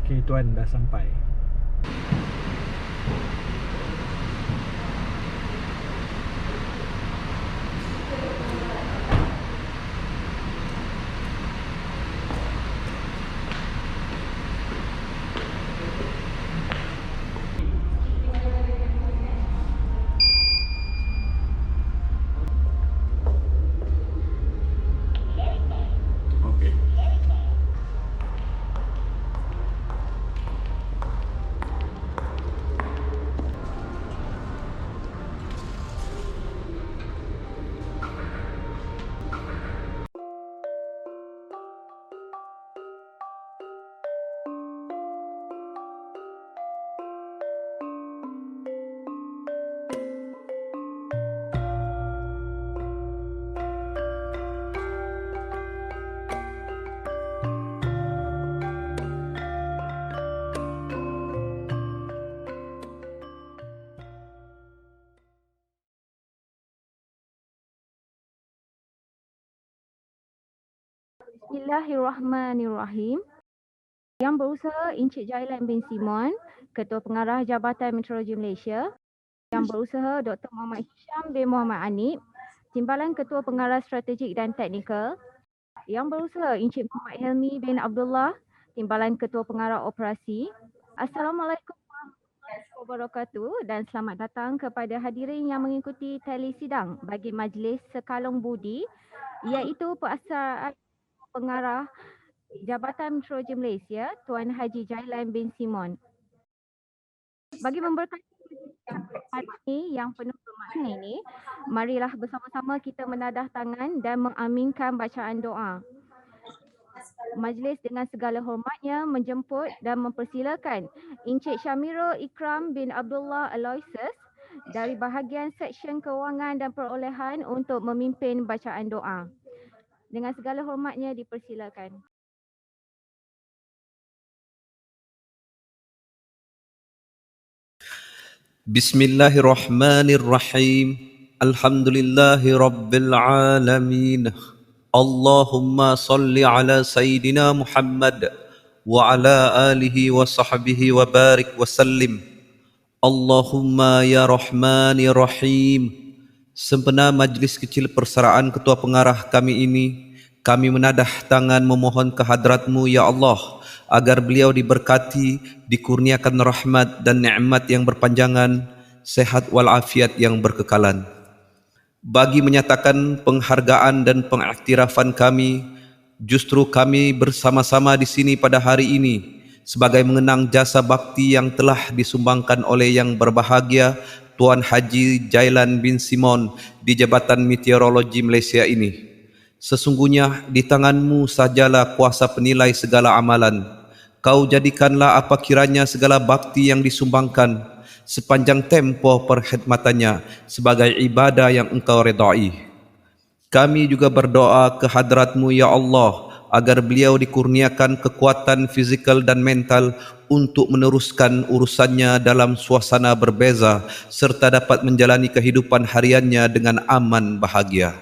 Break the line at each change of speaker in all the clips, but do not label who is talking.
Okey, tuan dah sampai. Okey.
Bismillahirrahmanirrahim. Yang berusaha Encik Jailan bin Simon, Ketua Pengarah Jabatan Meteorologi Malaysia. Yang berusaha Dr. Muhammad Hisham bin Muhammad Anip, Timbalan Ketua Pengarah Strategik dan Teknikal. Yang berusaha Encik Muhammad Helmi bin Abdullah, Timbalan Ketua Pengarah Operasi. Assalamualaikum warahmatullahi wabarakatuh dan selamat datang kepada hadirin yang mengikuti telesidang bagi Majlis Sekalung Budi iaitu Perasaan Pengarah Jabatan Meteorologi Malaysia, Tuan Haji Jailan bin Simon. Bagi memberkati hari ini yang penuh bermakna ini, marilah bersama-sama kita menadah tangan dan mengaminkan bacaan doa. Majlis dengan segala hormatnya menjemput dan mempersilakan Encik Syamirul Ikram bin Abdullah Aloysius dari bahagian Seksyen Kewangan dan Perolehan untuk memimpin bacaan doa. Dengan segala hormatnya dipersilakan.
Bismillahirrahmanirrahim. Alhamdulillahi rabbil alamin. Allahumma salli ala Sayyidina Muhammad wa ala alihi wa sahbihi wa barik wa sallim. Allahumma ya Rahman ya Rahim. Sempena majlis kecil persaraan ketua pengarah kami ini, kami menadah tangan memohon kehadratmu ya Allah, agar beliau diberkati, dikurniakan rahmat dan nikmat yang berpanjangan, sehat walafiat yang berkekalan. Bagi menyatakan penghargaan dan pengiktirafan kami, justru kami bersama-sama di sini pada hari ini sebagai mengenang jasa bakti yang telah disumbangkan oleh yang berbahagia Tuan Haji Jailan bin Simon di Jabatan Meteorologi Malaysia ini. Sesungguhnya di tanganmu sajalah kuasa penilai segala amalan. Kau jadikanlah apa kiranya segala bakti yang disumbangkan sepanjang tempoh perkhidmatannya sebagai ibadah yang engkau redai. Kami juga berdoa ke hadratmu ya Allah agar beliau dikurniakan kekuatan fizikal dan mental untuk meneruskan urusannya dalam suasana berbeza serta dapat menjalani kehidupan hariannya dengan aman bahagia.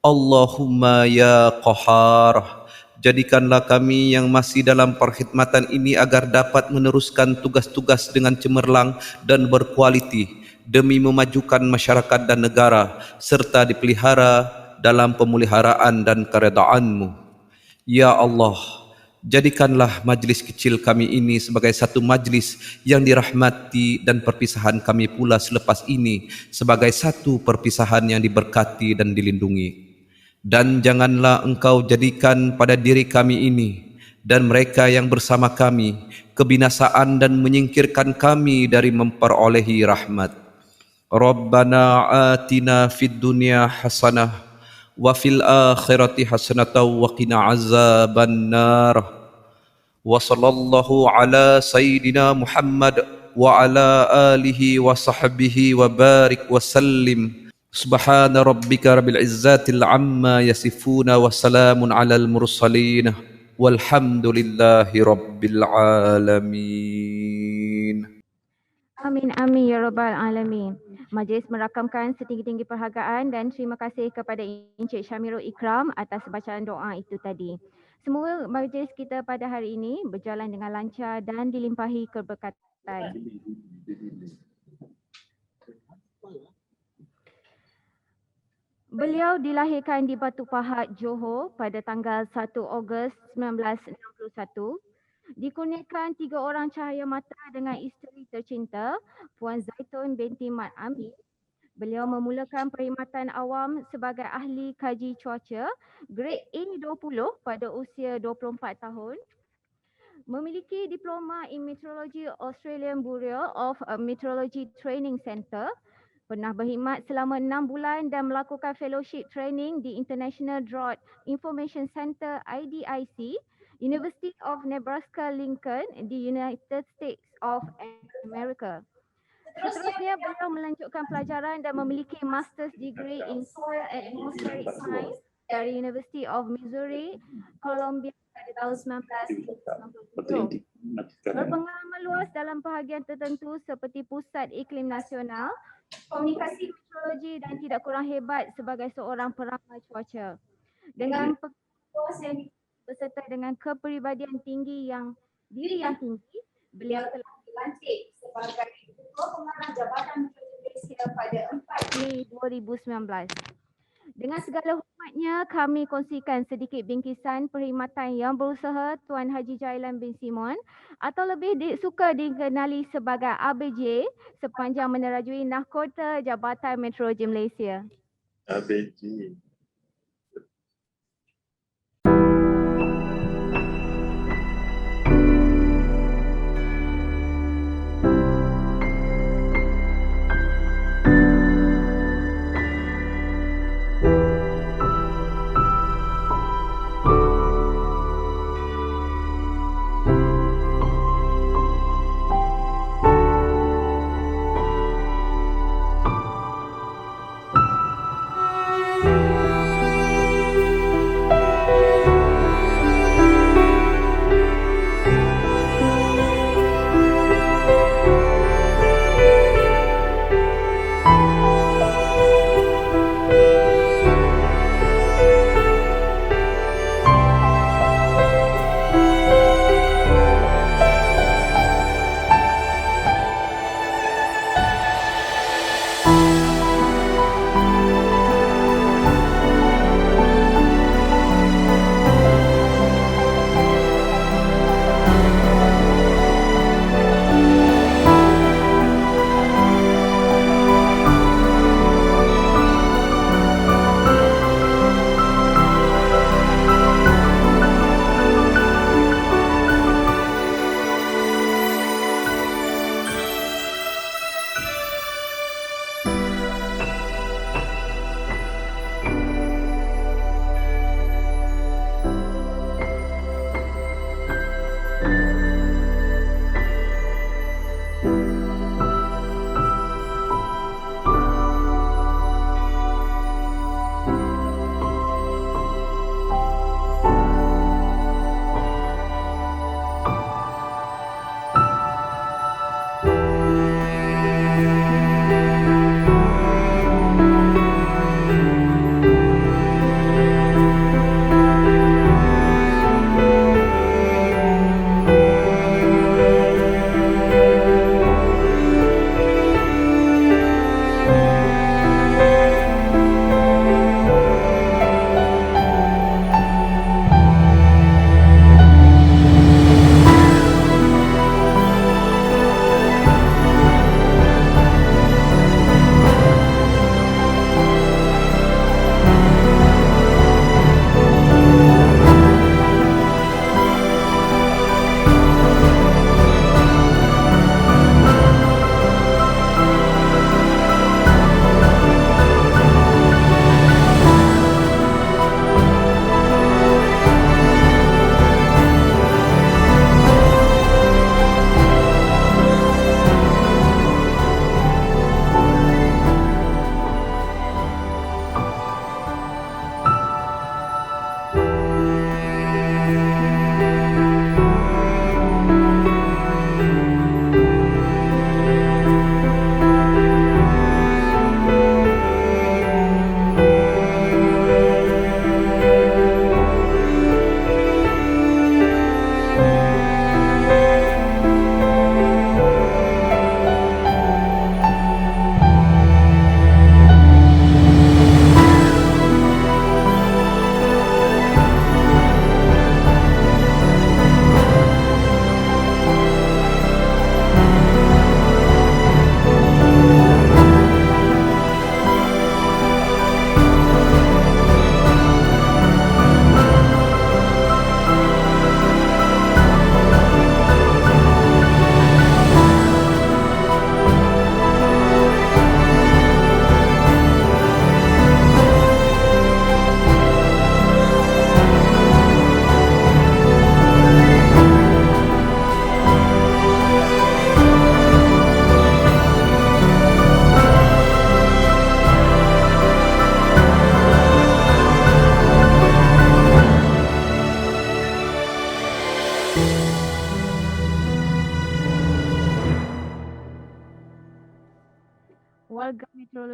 Allahumma ya Qahar, jadikanlah kami yang masih dalam perkhidmatan ini agar dapat meneruskan tugas-tugas dengan cemerlang dan berkualiti demi memajukan masyarakat dan negara serta dipelihara dalam pemeliharaan dan keredaanmu. Ya Allah, jadikanlah majlis kecil kami ini sebagai satu majlis yang dirahmati dan perpisahan kami pula selepas ini sebagai satu perpisahan yang diberkati dan dilindungi. Dan janganlah engkau jadikan pada diri kami ini dan mereka yang bersama kami kebinasaan dan menyingkirkan kami dari memperolehi rahmat. Rabbana atina fid dunya hasanah wa fil akhirati hasanah wa qina azaban nar. Wa sallallahu ala sayyidina Muhammad wa ala alihi wa sahbihi wa barik wa sallim. Subhana rabbika rabbil izzatil amma yasifuna wa salamun alal mursalin walhamdulillahi rabbil alamin.
Amin amin ya rabbal alamin. Majlis merakamkan setinggi-tinggi perhargaan dan terima kasih kepada Encik Syamirul Ikram atas bacaan doa itu tadi. Semua majlis kita pada hari ini berjalan dengan lancar dan dilimpahi keberkatan. Beliau dilahirkan di Batu Pahat, Johor pada tanggal 1 Ogos 1961. Dikurniakan 3 orang cahaya mata dengan isteri tercinta, Puan Zaitun binti Mat Amin. Beliau memulakan perkhidmatan awam sebagai ahli kaji cuaca grade A20 pada usia 24 tahun. Memiliki diploma in Meteorology Australian Bureau of Meteorology Training Centre. Pernah berkhidmat selama 6 bulan dan melakukan fellowship training di International Drought Information Center IDIC, University of Nebraska Lincoln di United States of America. Seterusnya beliau melanjutkan pelajaran dan memiliki master's degree in Soil and Atmospheric Science dari University of Missouri, Columbia pada tahun 1990. Berpengalaman luas dalam bahagian tertentu seperti Pusat Iklim Nasional, komunikasi meteorologi dan tidak kurang hebat sebagai seorang peramal cuaca. Dengan pengalaman beserta dengan kepribadian tinggi yang tinggi, beliau telah dilantik sebagai Ketua Pengarah Jabatan Meteorologi Malaysia pada 4 Mei 2019. Dengan segala hormatnya, kami kongsikan sedikit bingkisan perkhidmatan yang berusaha Tuan Haji Jailan bin Simon atau lebih suka dikenali sebagai ABJ sepanjang menerajui Nahkota Jabatan Meteorologi Malaysia.
ABJ.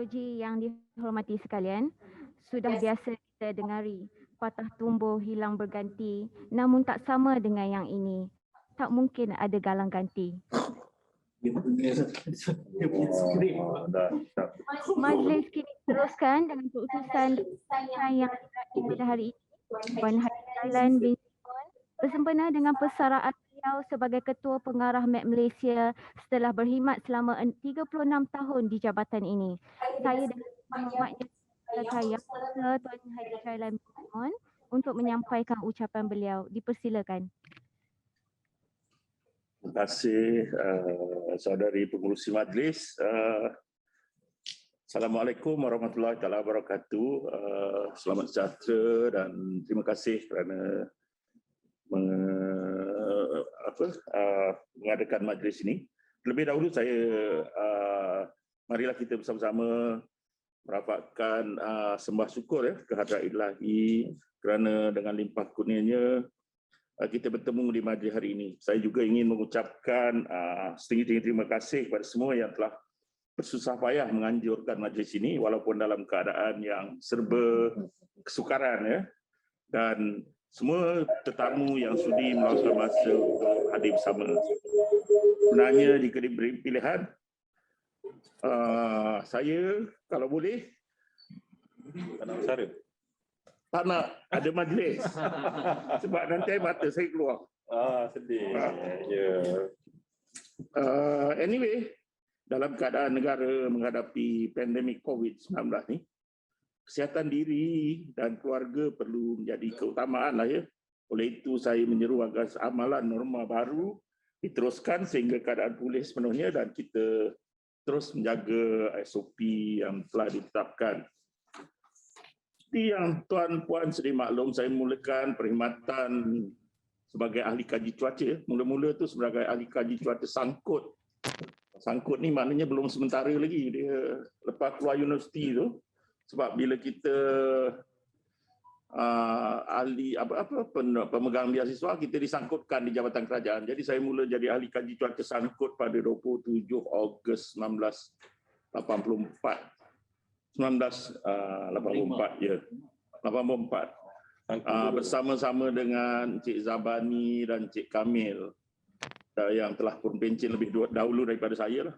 meteorologi yang dihormati sekalian, sudah biasa kita dengari patah tumbuh hilang berganti, namun tak sama dengan yang ini. Tak mungkin ada galang ganti. Majlis kini teruskan dengan keputusan yang diraih pada hari ini. Puan Hadi Jailan bin Simon bersempena dengan persaraan beliau sebagai Ketua Pengarah MEC Malaysia setelah berkhidmat selama 36 tahun di jabatan ini. Saya dengan hormatnya saya Tuan Hadi Jailan bin Simon untuk menyampaikan ucapan beliau. Dipersilakan.
Terima kasih saudari pengurusi majlis. Assalamualaikum warahmatullahi wabarakatuh. Selamat sejahtera dan terima kasih kerana mengadakan majlis ini. Terlebih dahulu marilah kita bersama-sama merapatkan sembah syukur kehadrat Ilahi kerana dengan limpah kurnianya kita bertemu di majlis hari ini. Saya juga ingin mengucapkan setinggi-tinggi terima kasih kepada semua yang telah bersusah payah menganjurkan majlis ini walaupun dalam keadaan yang serba kesukaran dan semua tetamu yang sudi meluangkan masa untuk hadir bersama. Sebenarnya jika diberi pilihan, saya kalau boleh tak nak ada majlis sebab nanti mata saya keluar.
Sedih.
Anyway, dalam keadaan negara menghadapi pandemik COVID-19 ni, kesihatan diri dan keluarga perlu menjadi keutamaan lah . Oleh itu saya menyeru agar amalan norma baru diteruskan sehingga keadaan pulih sepenuhnya dan kita terus menjaga SOP yang telah ditetapkan. Seperti yang tuan-puan sedia maklum, saya mulakan perkhidmatan sebagai ahli kaji cuaca. Mula-mula tu sebagai ahli kaji cuaca sangkut. Sangkut ni maknanya belum sementara lagi. Dia lepas keluar universiti tu, sebab bila kita ahli pemegang beasiswa, kita disangkutkan di Jabatan Kerajaan. Jadi saya mula jadi ahli kaji cuaca sangkut pada 27 Ogos 1984. 1984 ya. 84. Bersama-sama dengan Encik Zabani dan Encik Kamil yang telah pun pencen lebih dahulu daripada saya lah.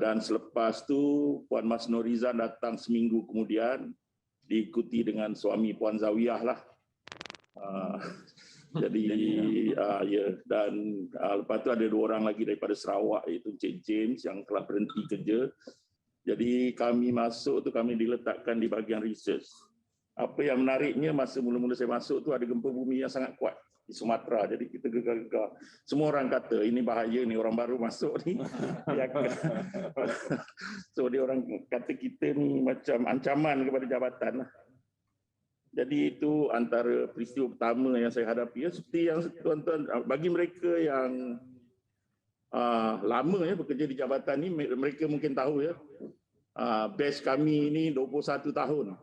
Dan selepas tu Puan Mas Norizan datang seminggu kemudian diikuti dengan suami Puan Zawiyah lah. Jadi ya, dan lepas tu ada 2 orang lagi daripada Sarawak iaitu Encik James yang telah berhenti kerja. Jadi kami masuk tu kami diletakkan di bahagian research. Apa yang menariknya masa mula-mula saya masuk tu ada gempa bumi yang sangat kuat di Sumatera. Jadi kita gegar-gegar. Semua orang kata ini bahaya ni, orang baru masuk ni. So dia orang kata kita ni macam ancaman kepada jabatan lah. Jadi itu antara peristiwa pertama yang saya hadapi. Seperti yang tuan-tuan, bagi mereka yang lama bekerja di jabatan ni, mereka mungkin tahu batch kami ini 21 tahun.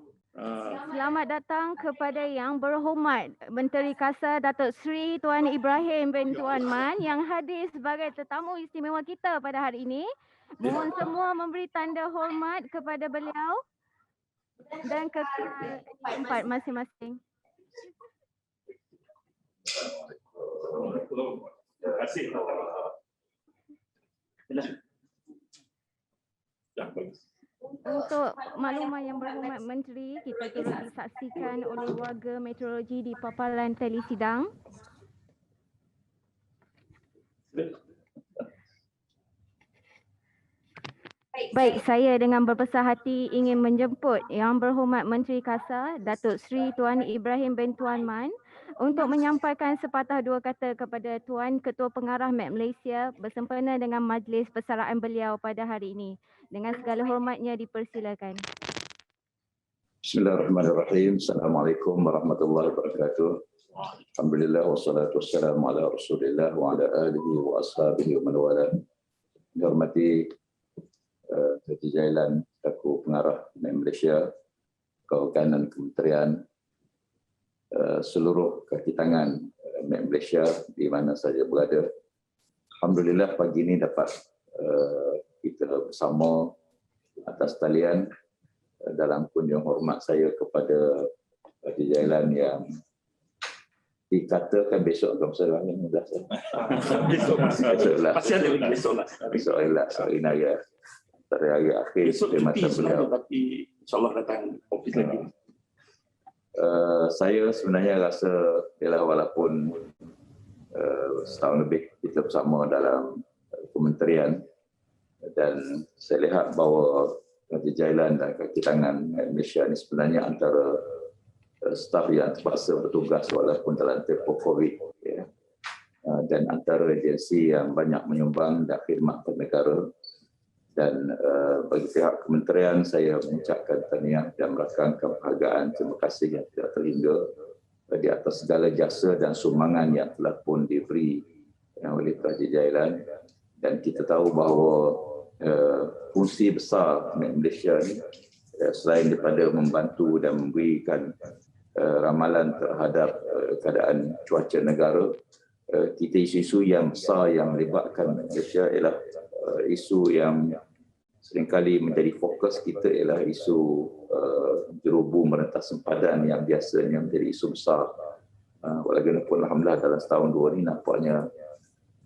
Selamat datang kepada Yang Berhormat Menteri Kasar Datuk Seri Tuan Ibrahim bin Tuan Man yang hadir sebagai tetamu istimewa kita pada hari ini. Mohon semua memberi tanda hormat kepada beliau dan ke tempat masing-masing.
Terima kasih.
Untuk makluman Yang Berhormat Menteri, kita turut disaksikan oleh warga meteorologi di paparan telesidang. Baik, saya dengan berbesar hati ingin menjemput Yang Berhormat Menteri Kasar Datuk Seri Tuan Ibrahim bin Tuan Man untuk menyampaikan sepatah dua kata kepada Tuan Ketua Pengarah MEC Malaysia bersempena dengan majlis persaraan beliau pada hari ini. Dengan segala hormatnya dipersilakan.
Bismillahirrahmanirrahim. Assalamualaikum warahmatullahi wabarakatuh. Alhamdulillah wassalatu wassalamu ala Rasulillah wa ala alihi wa ashabihi wa man wala. Dihormati Hadi Jailan selaku Pengarah MEC Malaysia, Kawanan Kementerian, seluruh kaki tangan MEC Malaysia di mana saja berada. Alhamdulillah pagi ini dapat kita bersama atas talian dalam kunjung hormat saya kepada Haji Jailan yang dikatakan besok akan bersalah yang mudah saya.
Besok masih ada lagi besok lah.
Besok ialah hari raya hari akhir
Besok cuti sebenarnya, tapi insyaAllah datang ofis lagi.
Saya sebenarnya rasa ialah walaupun setahun lebih kita bersama dalam kementerian dan saya lihat bahawa Haji Jailan dan kaki tangan Malaysia ini sebenarnya antara staf yang terpaksa bertugas walaupun dalam tempoh COVID, ya. Dan antara agensi yang banyak menyumbang dan khidmat kepada negara. Dan bagi pihak kementerian saya mengucapkan tahniah dan merakamkan penghargaan terima kasih yang tidak terhingga di atas segala jasa dan sumbangan yang telah pun diberi oleh Haji Jailan. Dan kita tahu bahawa fungsi besar Malaysia ni selain daripada membantu dan memberikan ramalan terhadap keadaan cuaca negara, kita isu-isu yang besar yang melibatkan Malaysia ialah isu yang seringkali menjadi fokus kita ialah isu jerubu merentas sempadan yang biasanya menjadi isu besar. Walaupun alhamdulillah dalam setahun dua ni nampaknya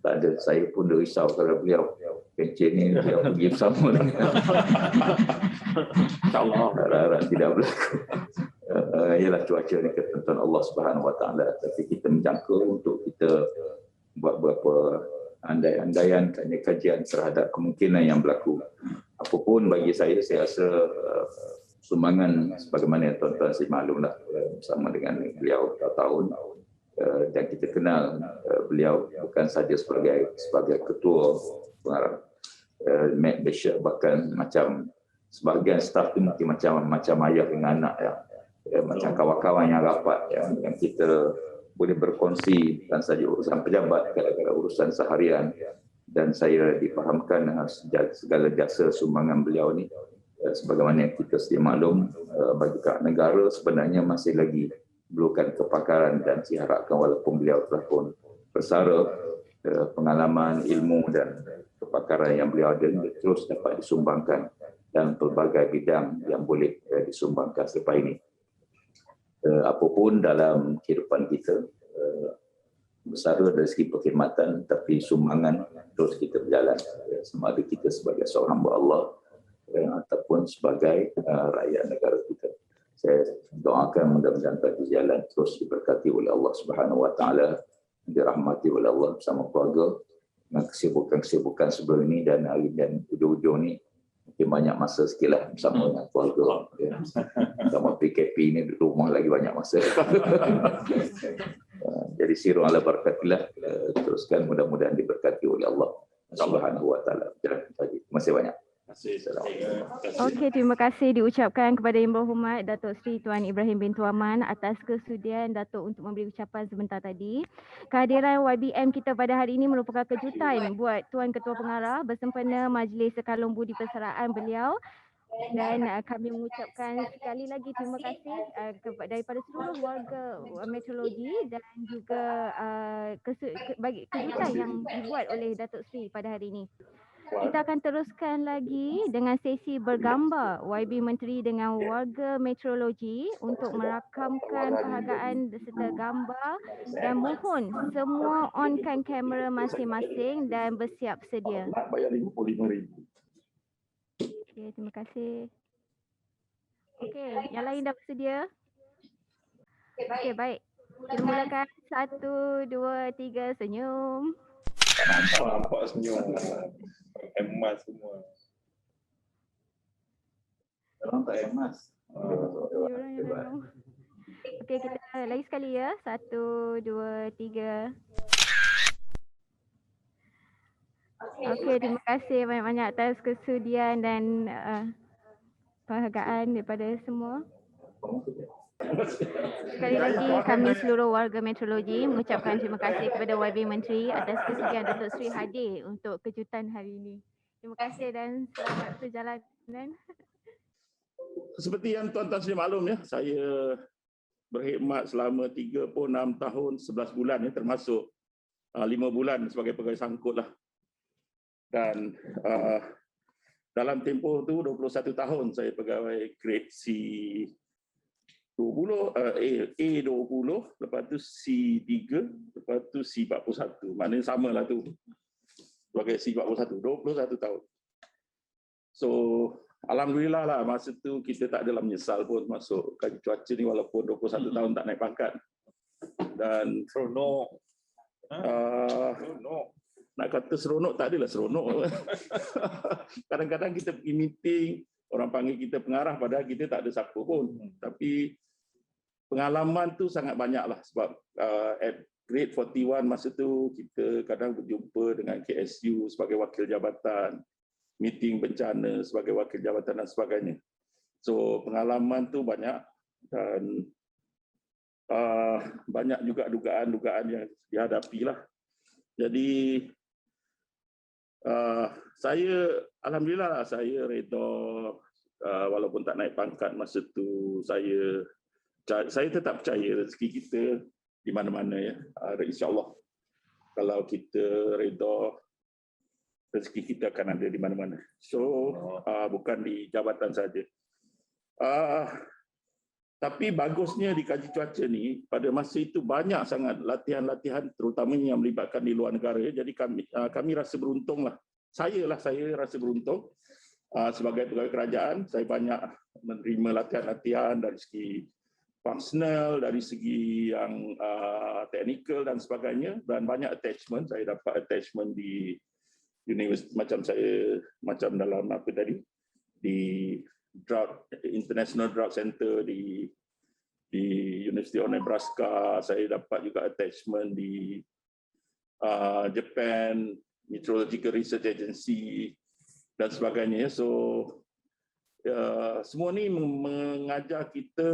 tak ada, saya pun dah risau kalau beliau pencen ni beliau pergi bersama dengan InsyaAllah harap tidak berlaku. Ialah cuaca ni ketentuan Allah Subhanahu Wa Taala, tapi kita menjangka untuk kita buat beberapa andai-andaian kajian terhadap kemungkinan yang berlaku. Apapun bagi saya rasa sumbangan sebagaimana yang tuan-tuan saya maklumlah bersama dengan beliau tahun dan kita kenal beliau bukan saja sebagai ketua pengarah Malaysia, bahkan macam sebahagian staf tu mungkin macam ayah dengan anak macam kawan-kawan yang rapat yang kita boleh berkongsi bukan saja urusan pejabat, kadang-kadang urusan seharian. Dan saya difahamkan segala jasa sumbangan beliau ni sebagaimana yang kita sedia maklum, bagi pihak negara sebenarnya masih lagi perlukan kepakaran dan saya harapkan walaupun beliau telah pun bersara, pengalaman, ilmu dan kepakaran yang beliau ada terus dapat disumbangkan dalam pelbagai bidang yang boleh disumbangkan selepas ini. Apapun dalam kehidupan kita, bersara dari segi perkhidmatan, tapi sumbangan terus kita berjalan, sama ada kita sebagai seorang hamba Allah ataupun sebagai rakyat negara kita. Saya doakan mudah-mudahan Haji Jailan terus diberkati oleh Allah Subhanahu Wa Taala, dirahmati oleh Allah bersama keluarga dengan kesibukan-kesibukan sebelum ini dan hari dan hujung-hujung ni mungkin banyak masa sikitlah bersama dengan keluarga. Sama PKP ni di rumah lagi banyak masa. Jadi sirru ala barakatillah, teruskan mudah-mudahan diberkati oleh Allah Subhanahu Wa Taala. Terima kasih banyak.
Okey, terima kasih diucapkan kepada Yang Berhormat Datuk Seri Tuan Ibrahim bin Tuaman atas kesudian Datuk untuk memberi ucapan sebentar tadi. Kehadiran YBM kita pada hari ini merupakan kejutan buat Tuan Ketua Pengarah bersempena Majlis Sekalung Budi Persaraan beliau. Dan kami mengucapkan sekali lagi terima kasih daripada seluruh warga meteorologi dan juga bagi kejutan yang dibuat oleh Datuk Seri pada hari ini. Kita akan teruskan lagi dengan sesi bergambar YB Menteri dengan warga meteorologi untuk merakamkan penghargaan serta gambar dan mohon semua onkan kamera masing-masing dan bersiap sedia.
Nak bayar RM55,000.
Okey, terima kasih. Okey, yang lain dah bersedia? Okey, baik. Kita mulakan 1, 2, 3, senyum.
Nampak senyum. Emas semua.
Orang tak emas.
Okey, kita lagi sekali ya. 1, 2, 3. Okey, terima kasih banyak-banyak atas kesudian dan penghargaan daripada semua. Sekali lagi kami seluruh warga meteorologi mengucapkan terima kasih kepada YB Menteri atas kesudian Datuk Seri hadir untuk kejutan hari ini. Terima kasih dan selamat perjalanan.
Seperti yang tuan-tuan sudah maklum ya, saya berkhidmat selama 36 tahun 11 bulan ya, termasuk 5 bulan sebagai pegawai sangkut lah. Dan dalam tempoh tu 21 tahun saya pegawai grade C20, A20, lepas tu C3, lepas tu C41. Maknanya samalah tu. Sebagai C41, 21 tahun. So, alhamdulillah lah masa tu kita tak adalah menyesal pun masuk kaji cuaca ni walaupun 21 tahun tak naik pangkat. Dan
Seronok.
seronok. Nak kata seronok tak adalah seronok. Kadang-kadang kita pergi meeting, orang panggil kita pengarah padahal kita tak ada siapa pun. Tapi pengalaman tu sangat banyak lah sebab at grade 41 masa tu kita kadang berjumpa dengan KSU sebagai wakil jabatan, meeting bencana sebagai wakil jabatan dan sebagainya. So pengalaman tu banyak dan banyak juga dugaan-dugaan yang dihadapi lah. Jadi saya alhamdulillah saya reda walaupun tak naik pangkat masa tu. Saya tetap percaya rezeki kita di mana-mana ya. InsyaAllah kalau kita reda rezeki kita akan ada di mana-mana. So bukan di jabatan saja. Tapi bagusnya di kaji cuaca ni pada masa itu banyak sangat latihan-latihan terutamanya yang melibatkan di luar negara. Jadi kami rasa beruntung lah. Saya rasa beruntung sebagai pegawai kerajaan. Saya banyak menerima latihan-latihan dari segi functional, dari segi yang technical dan sebagainya, dan banyak attachment. Saya dapat attachment di universiti macam dalam apa tadi, di International Drug Center di University of Nebraska. Saya dapat juga attachment di Japan Meteorological Research Agency dan sebagainya. So semua ni mengajar kita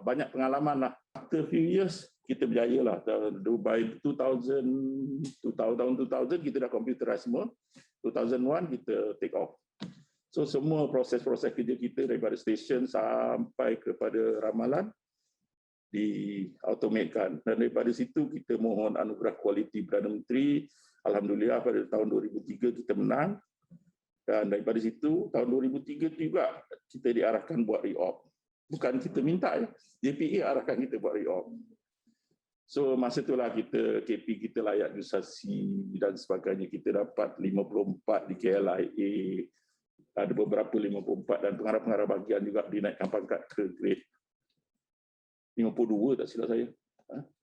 banyak pengalaman lah. After few years kita berjaya lah. By 2000 kita dah computerize semua. 2001 kita take off. So semua proses-proses kerja kita daripada stesen sampai kepada ramalan diautomatekan. Dan daripada situ kita mohon anugerah kualiti Perdana Menteri. Alhamdulillah pada tahun 2003 kita menang. Dan daripada situ tahun 2003 juga kita diarahkan buat re-op. Bukan kita minta ya. JPA arahkan kita buat re-op. So masa itulah KP kita layak jusasi dan sebagainya. Kita dapat 54 di KLIA. Ada beberapa 54 dan pengarah-pengarah bahagian juga dinaikkan pangkat ke grade 52 tak silap saya.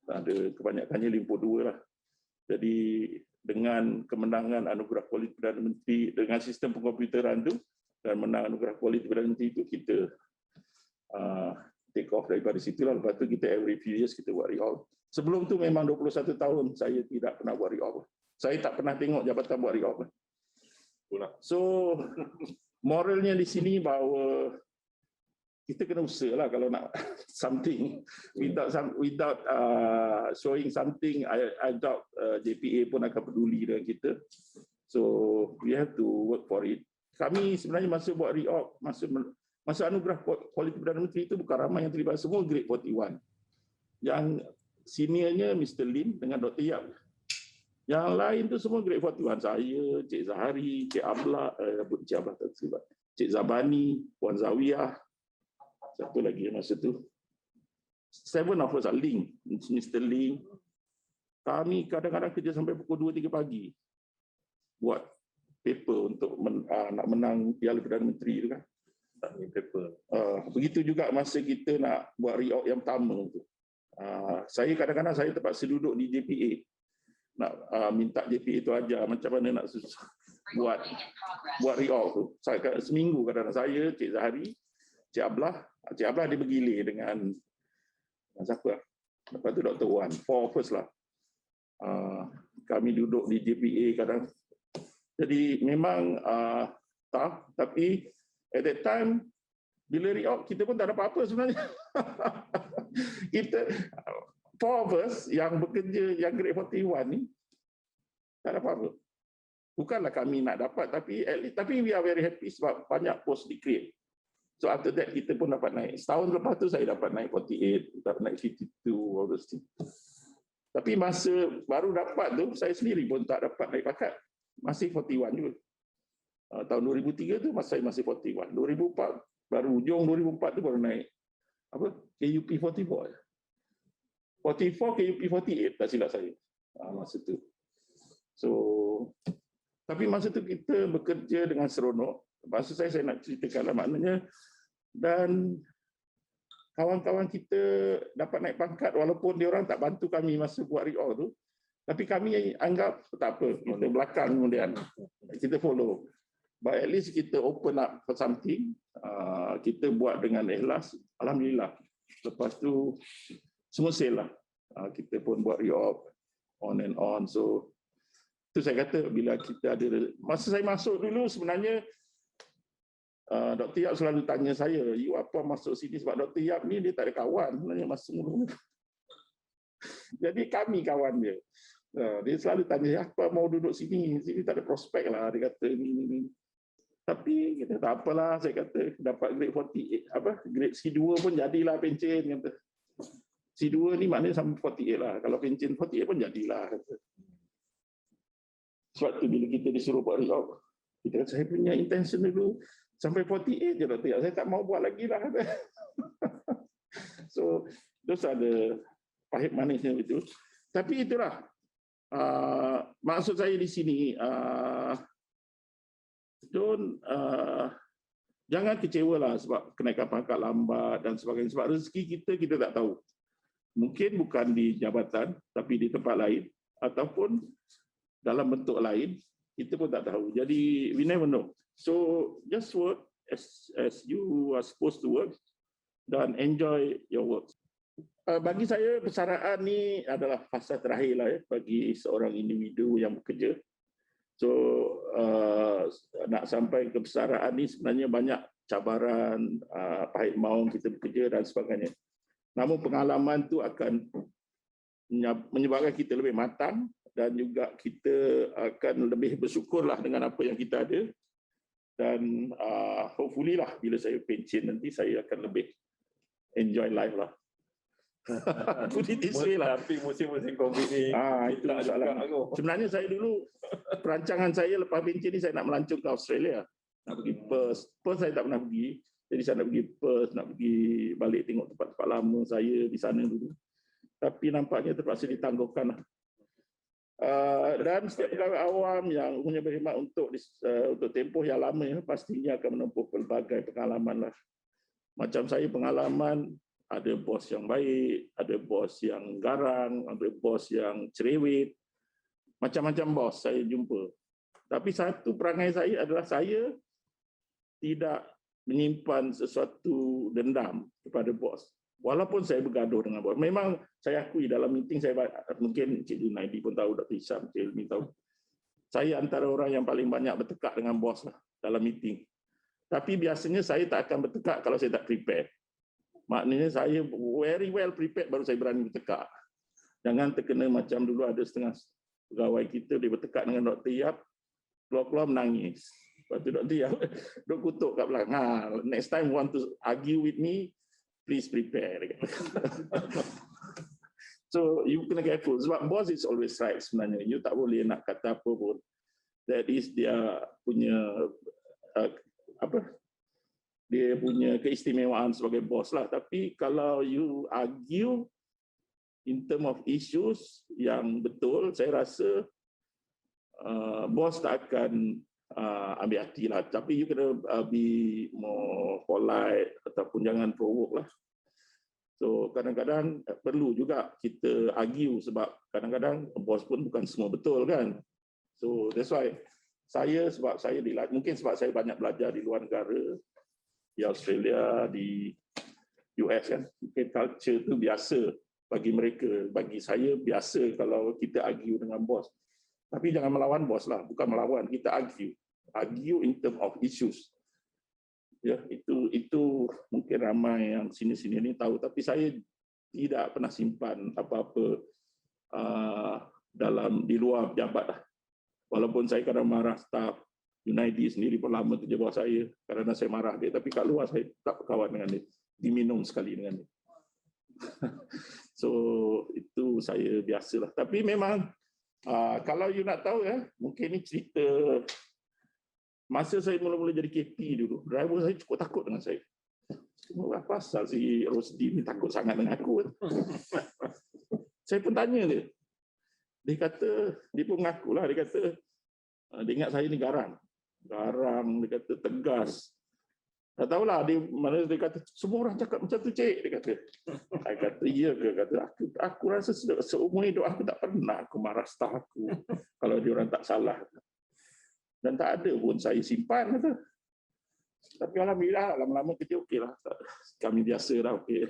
Ada kebanyakannya 52 lah. Jadi dengan kemenangan anugerah kualiti Perdana Menteri dengan sistem pengkomputeran tu dan menang anugerah kualiti Perdana Menteri itu kita take off daripada situ lah. Lepas tu kita every few years kita buat re-op. Sebelum tu memang 21 tahun saya tidak pernah buat re-op. Saya tak pernah tengok jabatan buat re-op. So moralnya di sini bahawa kita kena usaha lah kalau nak something without showing something. I doubt JPA pun akan peduli dengan kita. So we have to work for it. Kami sebenarnya masa buat re-op, masa anugerah kualiti Perdana Menteri itu bukan ramai yang terlibat, semua grade 41. Yang seniornya Mr. Lim dengan Dr. Yap. Yang lain tu semua grade 41. Saya, Cik Zahari, Cik Ablah, Cik Zabani, Puan Zawiyah. Satu lagi masa tu. 7 of us are Ling, Mr. Ling. Kami kadang-kadang kerja sampai pukul 2-3 pagi. Buat paper untuk nak menang Piala Perdana Menteri tu kan. Begitu juga masa kita nak buat re-op yang pertama tu. Saya kadang-kadang saya terpaksa duduk di JPA. Nak minta JPA itu ajar macam mana nak buat re-op tu. Seminggu kadang-kadang saya, Cik Zahari, Cik Ablah dia bergilir dengan siapa? Lepas tu Dr. Wan, 4 of us lah. Kami duduk di JPA kadang. Jadi memang tough, tapi at that time bila re-op kita pun tak ada apa-apa sebenarnya. Kita 4 of us yang bekerja yang grade 41 ni tak ada apa-apa. Bukanlah kami nak dapat tapi we are very happy sebab banyak post di-create. So after that kita pun dapat naik. Setahun lepas tu saya dapat naik 48, dapat naik 52 all those things. Tapi masa baru dapat tu saya sendiri pun tak dapat naik pangkat. Masih 41 juga. Tahun 2003 tu masa saya masih 41. 2004 baru hujung 2004 tu baru naik KUP 44. 44 KUP 48 tak silap saya. Masa tu. So tapi masa tu kita bekerja dengan seronok. Maksud saya nak ceritakanlah maknanya, dan kawan-kawan kita dapat naik pangkat walaupun dia orang tak bantu kami masa buat re-org tu. Tapi kami anggap tak apa, kita belakang kemudian kita follow. But at least kita open up for something, kita buat dengan ikhlas, alhamdulillah. Lepas tu semua sale lah. Kita pun buat re-org on and on. So itu saya kata bila kita ada, masa saya masuk dulu sebenarnya Dr. Yap selalu tanya saya, you apa masuk sini, sebab Dr. Yap ni dia tak ada kawan sebenarnya masa mula. Jadi kami kawan dia. Dia selalu tanya, apa mau duduk sini? Sini tak ada prospek lah, dia kata ni. Tapi kita tak apalah, saya kata dapat grade 48, grade C2 pun jadilah pencen, kata. C2 ni maknanya sampai 48 lah. Kalau pencen 48 pun jadilah, kata. Sebab tu bila kita disuruh buat re-org, kita kata, saya punya intention dulu sampai 48 je, Dr. Yap. Saya tak mau buat lagi lah. So, terus ada pahit manisnya itu. Tapi itulah, maksud saya di sini, jangan kecewa lah sebab kenaikan pangkat lambat dan sebagainya. Sebab rezeki kita tak tahu. Mungkin bukan di jabatan, tapi di tempat lain, ataupun dalam bentuk lain, kita pun tak tahu. Jadi, we never know. So, just work as you are supposed to work dan enjoy your work. Bagi saya, persaraan ni adalah fasa terakhir lah bagi seorang individu yang bekerja. So, nak sampai ke persaraan ni sebenarnya banyak cabaran, pahit maung kita bekerja dan sebagainya. Namun pengalaman tu akan menyebabkan kita lebih matang, dan juga kita akan lebih bersyukurlah dengan apa yang kita ada. Dan hopefully lah bila saya pencen nanti saya akan lebih enjoy life lah. Put it this way lah.
Tapi musim-musim COVID ni
itu masalah. Sebenarnya saya dulu perancangan saya lepas pencen ni saya nak melancong ke Australia. Nak pergi Perth. Perth saya tak pernah pergi. Jadi saya nak pergi Perth, nak pergi balik tengok tempat-tempat lama saya di sana dulu. Tapi nampaknya terpaksa ditangguhkan lah. Dan setiap pegawai awam yang umumnya berkhidmat untuk tempoh yang lama pastinya akan menempuh pelbagai pengalaman lah. Macam saya pengalaman, ada bos yang baik, ada bos yang garang, ada bos yang cerewet, macam-macam bos saya jumpa. Tapi satu perangai saya adalah saya tidak menyimpan sesuatu dendam kepada bos. Walaupun saya bergaduh dengan bos. Memang saya akui dalam meeting saya, mungkin Cik Junaidi pun tahu, Dr. Hisham, Cik Ilmi tahu. Saya antara orang yang paling banyak bertekak dengan bos lah dalam meeting. Tapi biasanya saya tak akan bertekak kalau saya tak prepare. Maknanya saya very well prepared baru saya berani bertekak. Jangan terkena macam dulu ada setengah pegawai kita dia bertekak dengan Dr. Yap, keluar-keluar menangis. Lepas tu Dr. Yap duk kutuk kat belakang. Next time want to argue with me, please prepare. So you kena careful. Sebab boss is always right sebenarnya. You tak boleh nak kata apa pun. That is dia punya dia punya keistimewaan sebagai bos lah. Tapi kalau you argue in term of issues yang betul, saya rasa bos tak akan ambil hati lah. Tapi you kena be more polite ataupun jangan provoke lah. So kadang-kadang perlu juga kita argue sebab kadang-kadang bos pun bukan semua betul kan. So that's why mungkin sebab saya banyak belajar di luar negara, di Australia, di US kan. Mungkin culture tu biasa bagi mereka. Bagi saya biasa kalau kita argue dengan bos. Tapi jangan melawan bos lah, bukan melawan, kita argue. Argue in term of issues. Ya, itu mungkin ramai yang sini-sini ni tahu, tapi saya tidak pernah simpan apa-apa di luar pejabat lah. Walaupun saya kadang marah staf, Junaidi sendiri pun lama kerja bawah saya kerana saya marah dia, tapi kat luar saya tak berkawan dengan dia, diminum sekali dengan dia. So itu saya biasalah. Tapi memang kalau you nak tahu ya, mungkin ni cerita Masa saya mula-mula jadi KP dulu, driver saya cukup takut dengan saya. Apa pasal si Rosdi ni takut sangat dengan aku? Saya pun tanya dia. Dia kata, dia pun mengaku lah, dia kata, dia ingat saya ni garang. Garang, dia kata tegas. Tak tahulah, dia kata, semua orang cakap macam tu, cik. Dia kata, saya kata, iya ke? Kata, aku rasa seumur hidup aku tak pernah aku marah staff aku kalau dia orang tak salah. Dan tak ada pun saya simpan. Kata. Tapi alhamdulillah, lama-lama kerja okey lah. Kami biasa lah, okey.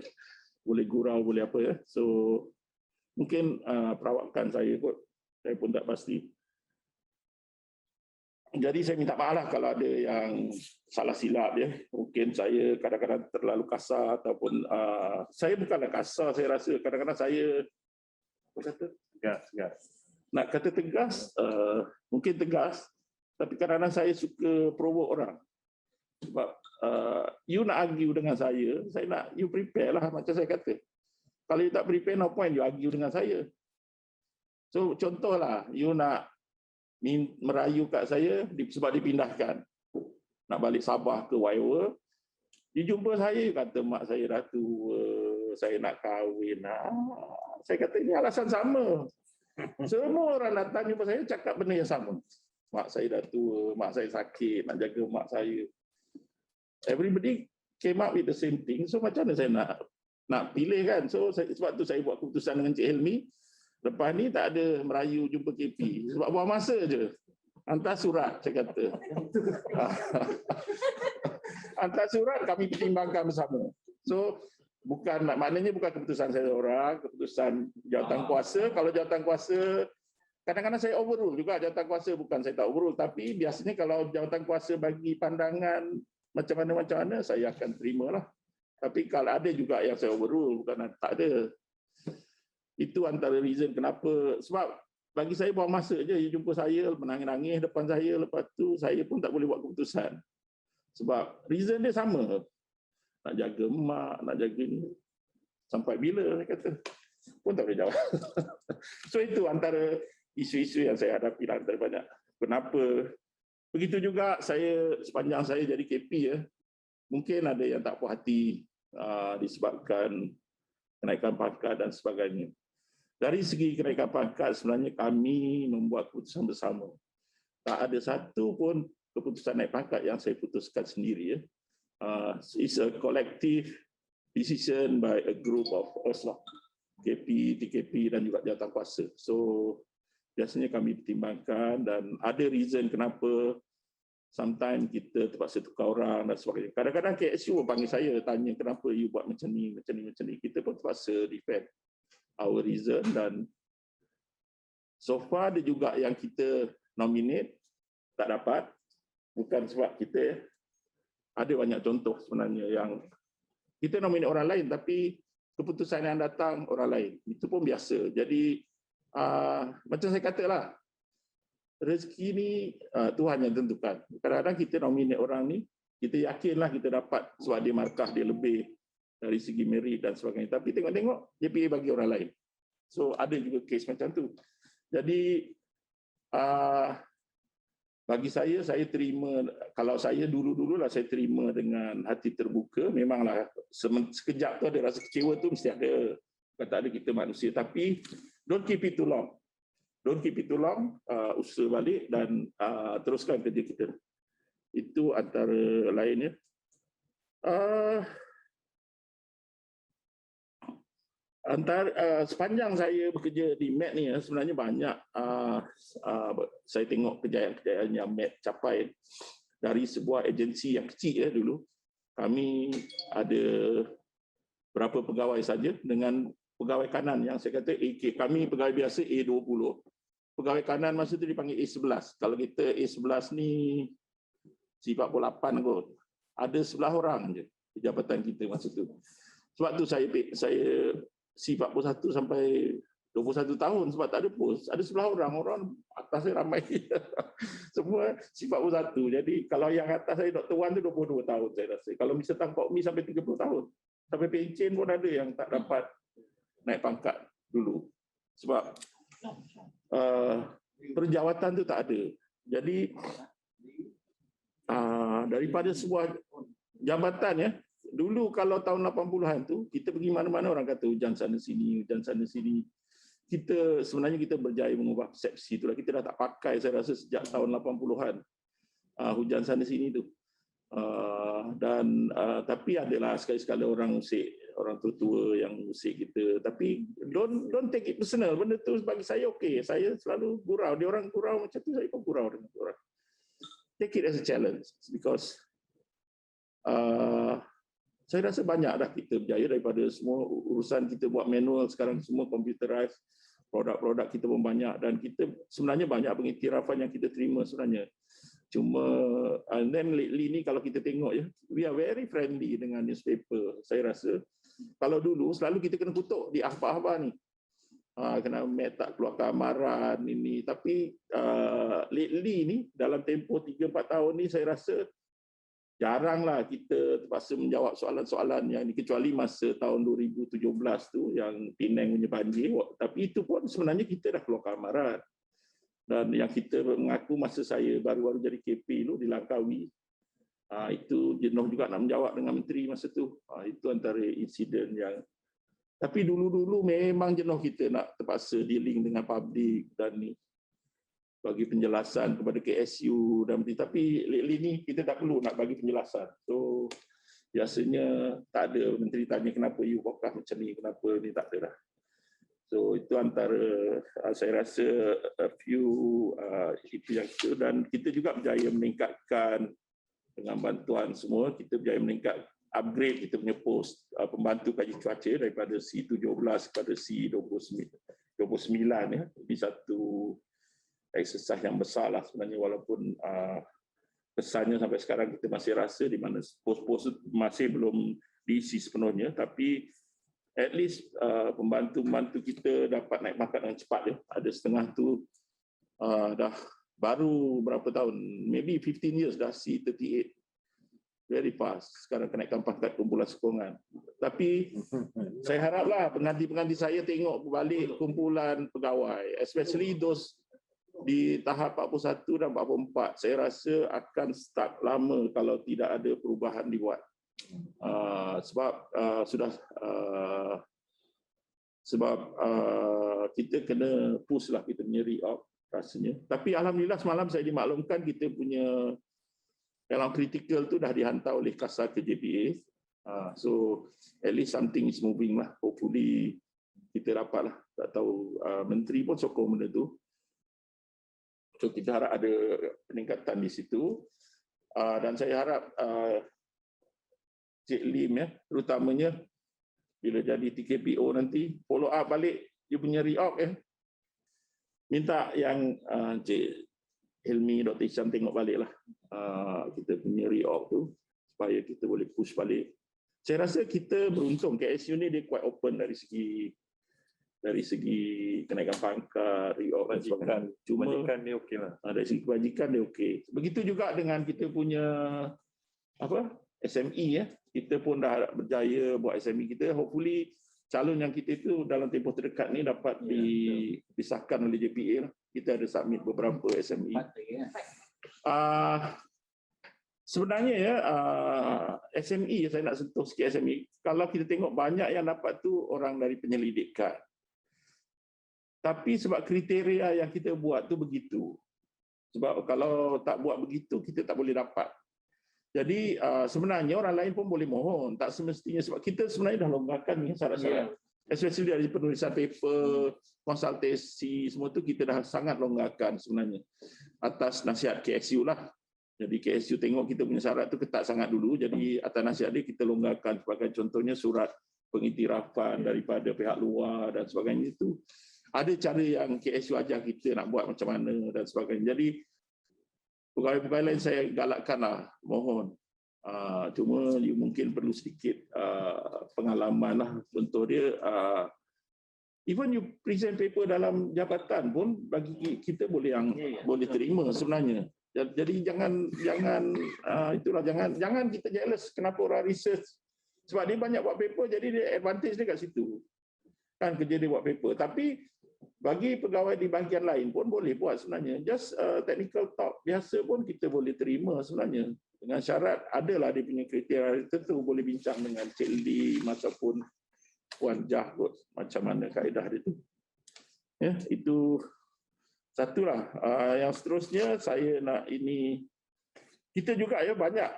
Boleh gurau, boleh apa ya. So, mungkin perawakan saya kot, saya pun tak pasti. Jadi saya minta maaf lah kalau ada yang salah silap ya. Mungkin saya kadang-kadang terlalu kasar ataupun saya bukanlah kasar, saya rasa kadang-kadang saya apa kata? Tegas. Nak kata tegas, mungkin tegas, tapi kadang-kadang saya suka provoke orang. Sebab you nak argue dengan saya nak you prepare lah macam saya kata. Kalau you tak prepare, no point you argue dengan saya. So contohlah, you nak merayu kat saya sebab dipindahkan. Nak balik Sabah ke whatever. Dia jumpa saya, kata mak saya dah tua, saya nak kahwin. Saya kata ini alasan sama. Semua orang datang jumpa saya cakap benda yang sama. Mak saya dah tua, mak saya sakit, nak jaga mak saya. Everybody came up with the same thing. So macam mana saya nak pilih kan? So sebab tu saya buat keputusan dengan Cik Helmi. Lepas ni tak ada merayu jumpa KP. Sebab buang masa je. Hantar surat, saya kata. Hantar surat, kami pertimbangkan bersama. So, maknanya bukan keputusan saya seorang, keputusan jawatan kuasa. Kalau jawatan kuasa, kadang-kadang saya overrule juga jawatan kuasa. Bukan saya tak overrule, tapi biasanya kalau jawatan kuasa bagi pandangan macam mana, saya akan terimalah. Tapi kalau ada juga yang saya overrule, bukan tak ada. Itu antara reason kenapa. Sebab bagi saya buang masa je. You jumpa saya, menangis-nangis depan saya. Lepas tu saya pun tak boleh buat keputusan. Sebab reason dia sama. Nak jaga mak, nak jaga ni. Sampai bila, saya kata. Pun tak boleh jawab. So itu antara isu-isu yang saya hadapi lah antara banyak. Kenapa? Begitu juga saya, sepanjang saya jadi KP ya. Mungkin ada yang tak puas hati disebabkan kenaikan pangkat dan sebagainya. Dari segi kenaikan pangkat, sebenarnya kami membuat keputusan bersama. Tak ada satu pun keputusan naik pangkat yang saya putuskan sendiri. It's a collective decision by a group of us lah. KP, TKP dan juga jawatankuasa. So, biasanya kami pertimbangkan dan ada reason kenapa sometimes kita terpaksa tukar orang dan sebagainya. Kadang-kadang KSU panggil saya, tanya kenapa you buat macam ni. Kita pun terpaksa defend our reason dan so far ada juga yang kita nominate tak dapat. Bukan sebab kita, ada banyak contoh sebenarnya yang kita nominate orang lain tapi keputusan yang datang orang lain. Itu pun biasa. Jadi macam saya katalah, rezeki ni Tuhan yang tentukan. Kadang-kadang kita nominate orang ni, kita yakinlah kita dapat sebab dia markah dia lebih dari segi merit dan sebagainya. Tapi tengok-tengok dia pilih bagi orang lain. So ada juga kes macam tu. Jadi bagi saya terima, kalau saya dulu-dululah saya terima dengan hati terbuka. Memanglah sekejap tu ada rasa kecewa tu mesti ada. Kata ada kita manusia. Tapi don't keep it too long. Don't keep it too long. Usaha balik dan teruskan kerja kita. Itu antara lainnya. Sepanjang saya bekerja di MET ni sebenarnya banyak saya tengok kejayaan-kejayaan yang MET capai dari sebuah agensi yang kecil dulu. Kami ada berapa pegawai saja dengan pegawai kanan yang saya kata AK. Kami pegawai biasa A20. Pegawai kanan masa tu dipanggil A11. Kalau kita A11 ni C48 kot. Ada 11 orang je di jabatan kita masa tu. Sebab tu saya C41 sampai 21 tahun sebab tak ada pos. Ada 11 orang. Orang atas saya ramai. Semua C41. Jadi kalau yang atas saya Dr. Wan tu 22 tahun saya rasa. Kalau Mr. Tan Kok Mi sampai 30 tahun. Sampai pencen pun ada yang tak dapat naik pangkat dulu. Sebab perjawatan tu tak ada. Jadi daripada sebuah jabatan ya. Dulu kalau tahun 80-an tu kita pergi mana-mana orang kata hujan sana sini, hujan sana sini. Sebenarnya kita berjaya mengubah persepsi itulah. Kita dah tak pakai saya rasa sejak tahun 80-an hujan sana sini tu. Tapi adalah sekali-sekala orang musik, orang tua-tua yang musik kita. Tapi don't take it personal. Benda tu bagi saya okey. Saya selalu gurau. Dia orang gurau macam tu, saya pun gurau dengan orang. Take it as a challenge because saya rasa banyak dah kita berjaya daripada semua urusan kita buat manual, sekarang semua computerized, produk-produk kita pun banyak dan kita sebenarnya banyak pengiktirafan yang kita terima sebenarnya. Cuma and then lately ni kalau kita tengok ya, we are very friendly dengan newspaper. Saya rasa kalau dulu selalu kita kena kutuk di akhbar-akhbar ni. Kena tak keluar amaran ini, tapi lately ni dalam tempoh 3-4 tahun ni saya rasa jaranglah kita terpaksa menjawab soalan-soalan yang ini, kecuali masa tahun 2017 tu yang Penang punya banjir, tapi itu pun sebenarnya kita dah keluar amaran. Dan yang kita mengaku masa saya baru-baru jadi KP tu di Langkawi, itu jenuh juga nak menjawab dengan menteri masa tu. Itu antara insiden yang, tapi dulu-dulu memang jenuh kita nak terpaksa dealing dengan public dan ni bagi penjelasan kepada KSU dan tapi lately ni kita tak perlu nak bagi penjelasan. So biasanya tak ada menteri tanya kenapa you fokus macam ni, kenapa ni, tak ada dah. So itu antara saya rasa a few itu yang itu, dan kita juga berjaya meningkatkan dengan bantuan semua, kita berjaya meningkat upgrade kita punya post pembantu kaji cuaca daripada C17 kepada C29 ya. Ini satu exercise yang besar lah sebenarnya, walaupun pesannya sampai sekarang kita masih rasa di mana pos-pos masih belum diisi sepenuhnya, tapi at least pembantu-pembantu kita dapat naik pangkat dengan cepat ya. Ada setengah tu dah baru berapa tahun, maybe 15 years dah C38, very fast. Sekarang kenaikan pangkat kumpulan sokongan. Tapi saya haraplah pengganti-pengganti saya tengok balik kumpulan pegawai, especially those di tahap 41 dan 44, saya rasa akan start lama kalau tidak ada perubahan dibuat. Sebab kita kena push lah kita punya re-op rasanya. Tapi alhamdulillah semalam saya dimaklumkan kita punya dalam critical tu dah dihantar oleh Kasar ke JPA. So at least something is moving lah. Hopefully kita dapat lah. Tak tahu menteri pun sokong benda tu. So kita harap ada peningkatan di situ, dan saya harap Cik Lim ya, terutamanya bila jadi TKPO nanti follow up balik dia punya re-op ya. Minta yang Cik Hilmi, Dr. Hisham tengok balik lah kita punya re-op tu supaya kita boleh push balik. Saya rasa kita beruntung, KSU ni dia quite open dari segi kenaikan pangkat, re-op dan sebagainya.
Kebajikan dia okey lah.
Dari segi kebajikan dia okey. Begitu juga dengan kita punya SME ya. Kita pun dah berjaya buat SME kita. Hopefully calon yang kita itu dalam tempoh terdekat ni dapat disahkan oleh JPA. Kita ada submit beberapa SME. Sebenarnya ya SME, saya nak sentuh sikit SME. Kalau kita tengok banyak yang dapat tu orang dari penyelidikan. Tapi sebab kriteria yang kita buat tu begitu. Sebab kalau tak buat begitu, kita tak boleh dapat. Jadi sebenarnya orang lain pun boleh mohon. Tak semestinya, sebab kita sebenarnya dah longgarkan ni syarat-syarat. Especially dari penulisan paper, konsultasi, semua tu kita dah sangat longgarkan sebenarnya. Atas nasihat KSU lah. Jadi KSU tengok kita punya syarat tu ketat sangat dulu. Jadi atas nasihat dia kita longgarkan. Sebagai contohnya surat pengiktirafan daripada pihak luar dan sebagainya itu. Ada cara yang KSU ajar kita nak buat macam mana dan sebagainya. Jadi pegawai-pegawai lain saya galakkanlah, mohon. Cuma you mungkin perlu sedikit pengalaman lah. Contoh dia, even you present paper dalam jabatan pun bagi kita boleh boleh terima sebenarnya. Jadi jangan kita jealous kenapa orang research. Sebab dia banyak buat paper, jadi dia advantage dia kat situ. Kan kerja dia buat paper. Tapi Bagi pegawai di bahagian lain pun boleh buat sebenarnya. Just technical talk biasa pun kita boleh terima sebenarnya. Dengan syarat adalah dia punya kriteria tertentu, boleh bincang dengan Cik Lim ataupun Puan Jah kot, macam mana kaedah dia tu. Ya, itu satulah. Yang seterusnya saya nak ini, kita juga ya banyak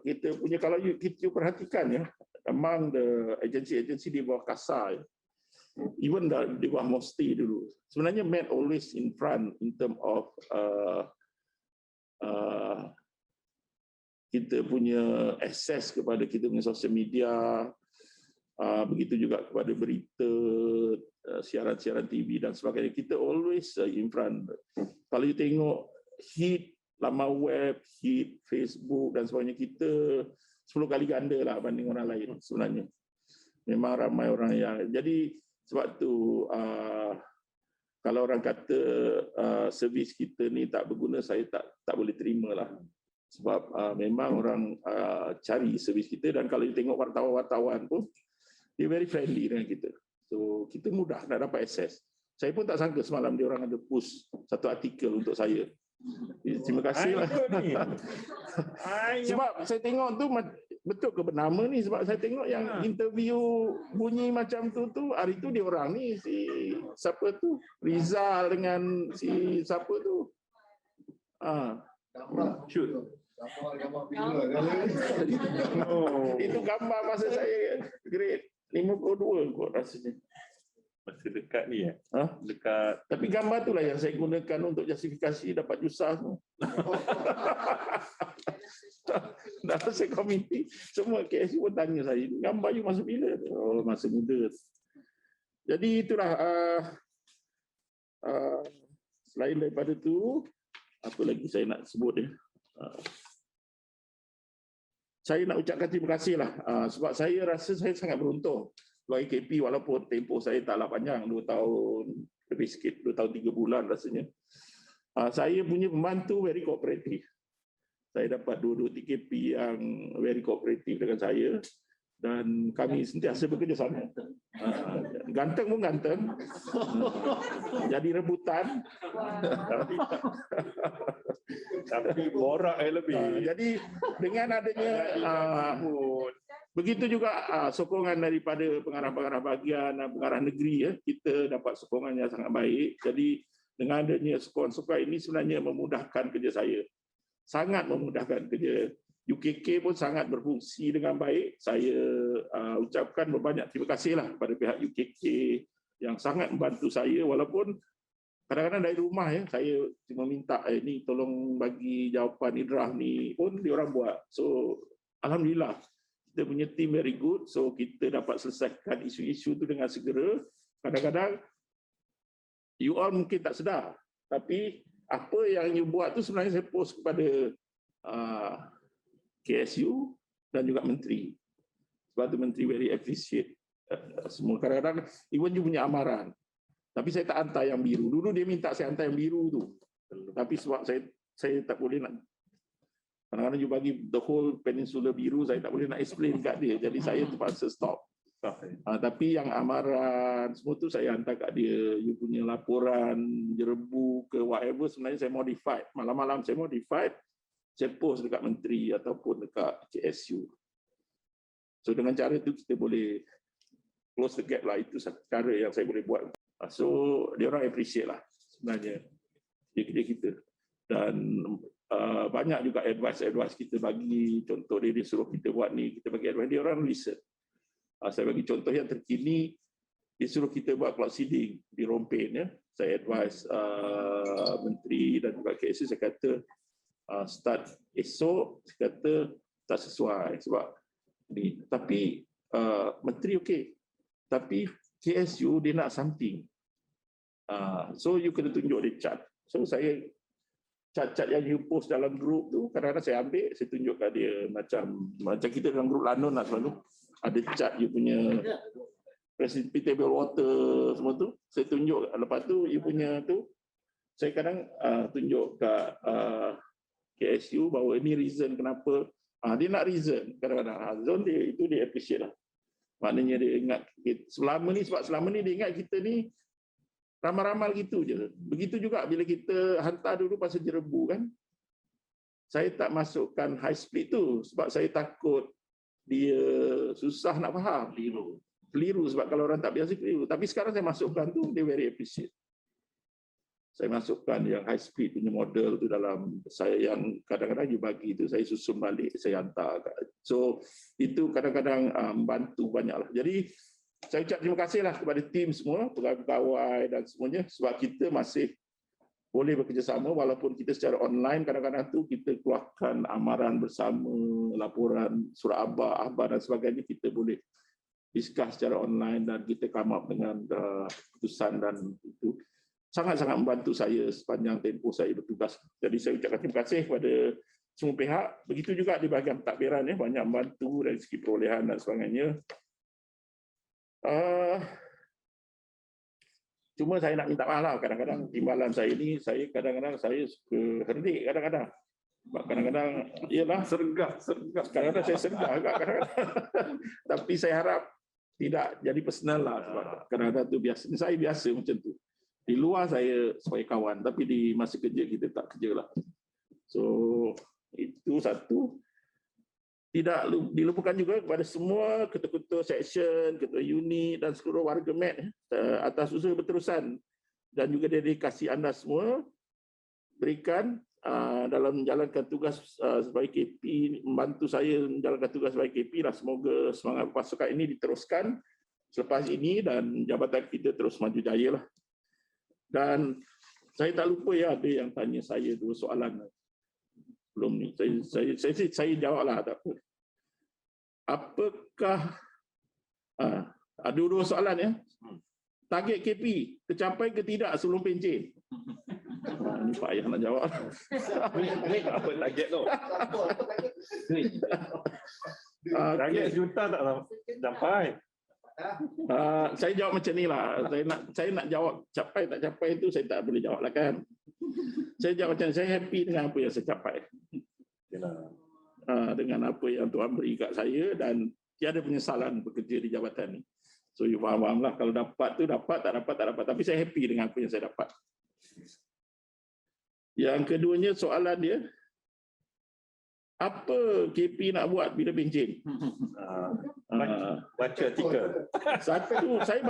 kita punya, kalau kita perhatikan ya, among the agensi-agensi di bawah KASA, even di bawah MOSTI dulu, sebenarnya Met always in front in term of kita punya akses kepada kita punya sosial media, begitu juga kepada berita, siaran-siaran TV dan sebagainya. Kita always in front. Kalau you tengok hit laman web, hit Facebook dan sebagainya, kita 10 kali ganda lah banding orang lain sebenarnya. Memang ramai orang yang, jadi sebab tu kalau orang kata servis kita ni tak berguna, saya tak boleh terima lah. Sebab memang orang cari servis kita, dan kalau you tengok wartawan-wartawan pun, dia very friendly dengan kita. So kita mudah nak dapat akses. Saya pun tak sangka semalam dia orang ada push satu artikel untuk saya. Terima kasih lah. Sebab saya tengok tu betul ke bernama ni, sebab saya tengok yang interview bunyi macam tu hari tu dia orang ni, si siapa tu, Rizal dengan si siapa tu, shoot. Itu gambar masa saya grade 52 kot rasanya.
Masa dekat ni ya? Dekat.
Tapi gambar tu lah yang saya gunakan untuk justifikasi dapat jusah tu. Dalam saya komiti, semua KSU pun tanya saya, gambar you masa bila? Oh, masa muda. Jadi itulah, selain daripada tu, apa lagi saya nak sebut ya? Saya nak ucapkan terima kasih lah, sebab saya rasa saya sangat beruntung. Keluar KP walaupun tempoh saya taklah panjang, 2 tahun lebih sikit, 2 tahun 3 bulan rasanya. Saya punya pembantu very kooperatif. Saya dapat dua-dua TKP yang very kooperatif dengan saya, dan kami sentiasa bekerjasama. Ganteng pun ganteng, jadi rebutan.
Tapi borak lebih.
Jadi dengan adanya begitu juga sokongan daripada pengarah-pengarah bahagian dan pengarah negeri, ya, kita dapat sokongan yang sangat baik. Jadi dengan adanya sokongan ini sebenarnya memudahkan kerja saya. Sangat memudahkan kerja. UKK pun sangat berfungsi dengan baik. Saya ucapkan berbanyak terima kasihlah kepada pihak UKK yang sangat membantu saya, walaupun kadang-kadang dari rumah ya, saya cuma minta ni tolong bagi jawapan idrah ni pun diorang buat. So alhamdulillah kita punya team very good, so kita dapat selesaikan isu-isu tu dengan segera. Kadang-kadang you all mungkin tak sedar, tapi apa yang you buat tu sebenarnya saya post kepada KSU dan juga menteri. Sebab tu menteri very appreciate semua. Kadang-kadang even you punya amaran, tapi saya tak hantar yang biru. Dulu dia minta saya hantar yang biru tu, tapi sebab saya tak boleh nak, kadang-kadang you bagi the whole peninsula biru, saya tak boleh nak explain kat dia, jadi saya terpaksa stop. Tapi yang amaran semua tu saya hantar kat dia. You punya laporan jerebu ke whatever, sebenarnya saya modified. Malam-malam saya modified, saya post dekat menteri ataupun dekat KSU. So dengan cara itu kita boleh close the gap lah. Itu satu cara yang saya boleh buat. So dia orang appreciate lah sebenarnya kerja kita. Dan banyak juga advice kita bagi. Contoh dia suruh kita buat ni, kita bagi advice, dia orang listen. Saya bagi contoh yang terkini, dia suruh kita buat cloud seeding di Rompen ya. Saya advice menteri dan juga KSU, saya kata start esok, saya kata tak sesuai sebab ni. Tapi menteri okey, tapi KSU dia nak something, so you kena tunjuk dia chart. So saya cat-cat yang you post dalam grup tu, kadang-kadang saya ambil, saya tunjuk kat dia, macam kita dalam grup Lanun lah, selalu ada cat you punya precipitable water semua tu, saya tunjuk. Lepas tu you punya tu, saya kadang tunjuk kat KSU bahawa ini reason kenapa. Dia nak reason kadang-kadang. Zon dia itu dia appreciate lah. Maknanya dia ingat selama ni, sebab selama ni dia ingat kita ni ramal-ramal gitu je. Begitu juga bila kita hantar dulu pasal Jerebu kan. Saya tak masukkan high speed tu sebab saya takut dia susah nak faham. Keliru sebab kalau orang tak biasa keliru. Tapi sekarang saya masukkan tu, dia very appreciate. Saya masukkan yang high speed punya model tu dalam saya yang kadang-kadang you bagi tu saya susun balik, saya hantar. So itu kadang-kadang membantu banyaklah. Jadi saya ucap terima kasihlah kepada tim semua, pegawai dan semuanya sebab kita masih boleh bekerjasama walaupun kita secara online kadang-kadang tu kita keluarkan amaran bersama, laporan surat akhbar dan sebagainya kita boleh discuss secara online dan kita come up dengan keputusan dan itu sangat-sangat membantu saya sepanjang tempoh saya bertugas. Jadi saya ucapkan terima kasih kepada semua pihak. Begitu juga di bahagian pentadbiran banyak membantu dari segi perolehan dan sebagainya. Cuma saya nak minta maaf lah kadang-kadang timbalan saya ni saya kadang-kadang saya suka herdik kadang-kadang. Kadang-kadang ialah sergap. Kadang-kadang saya sergap agak kadang-kadang. Tapi saya harap tidak jadi personal lah sebab kadang-kadang tu biasa. Saya biasa macam tu. Di luar saya sebagai kawan, tapi di masa kerja kita tak kerja lah. So itu satu. Tidak dilupakan juga kepada semua ketua-ketua section, ketua unit dan seluruh warga MET atas usaha berterusan dan juga dedikasi anda semua berikan dalam menjalankan tugas sebagai KP, membantu saya menjalankan tugas sebagai KP lah. Semoga semangat pasukan ini diteruskan selepas ini dan jabatan kita terus maju jaya lah. Dan saya tak lupa ada yang tanya saya dua soalan belum ni. Saya jawablah tak apa. Apakah ada dua soalan target KP tercapai ke tidak sebelum pencen? Ini Pak Ayah nak jawab.
Ini apa target tu? Target juta tak sampai.
Saya jawab macam ni lah. Saya nak jawab capai tak capai itu saya tak boleh jawab lah kan. Saya jawab macam ni, saya happy dengan apa yang saya capai. Dengan apa yang Tuhan beri kat saya dan tiada penyesalan bekerja di jabatan ni. So you faham lah kalau dapat tu dapat, tak dapat tak dapat. Tapi saya happy dengan apa yang saya dapat. Yang keduanya soalan dia, apa KP nak buat bila pencen?
Baca artikel.
Satu, saya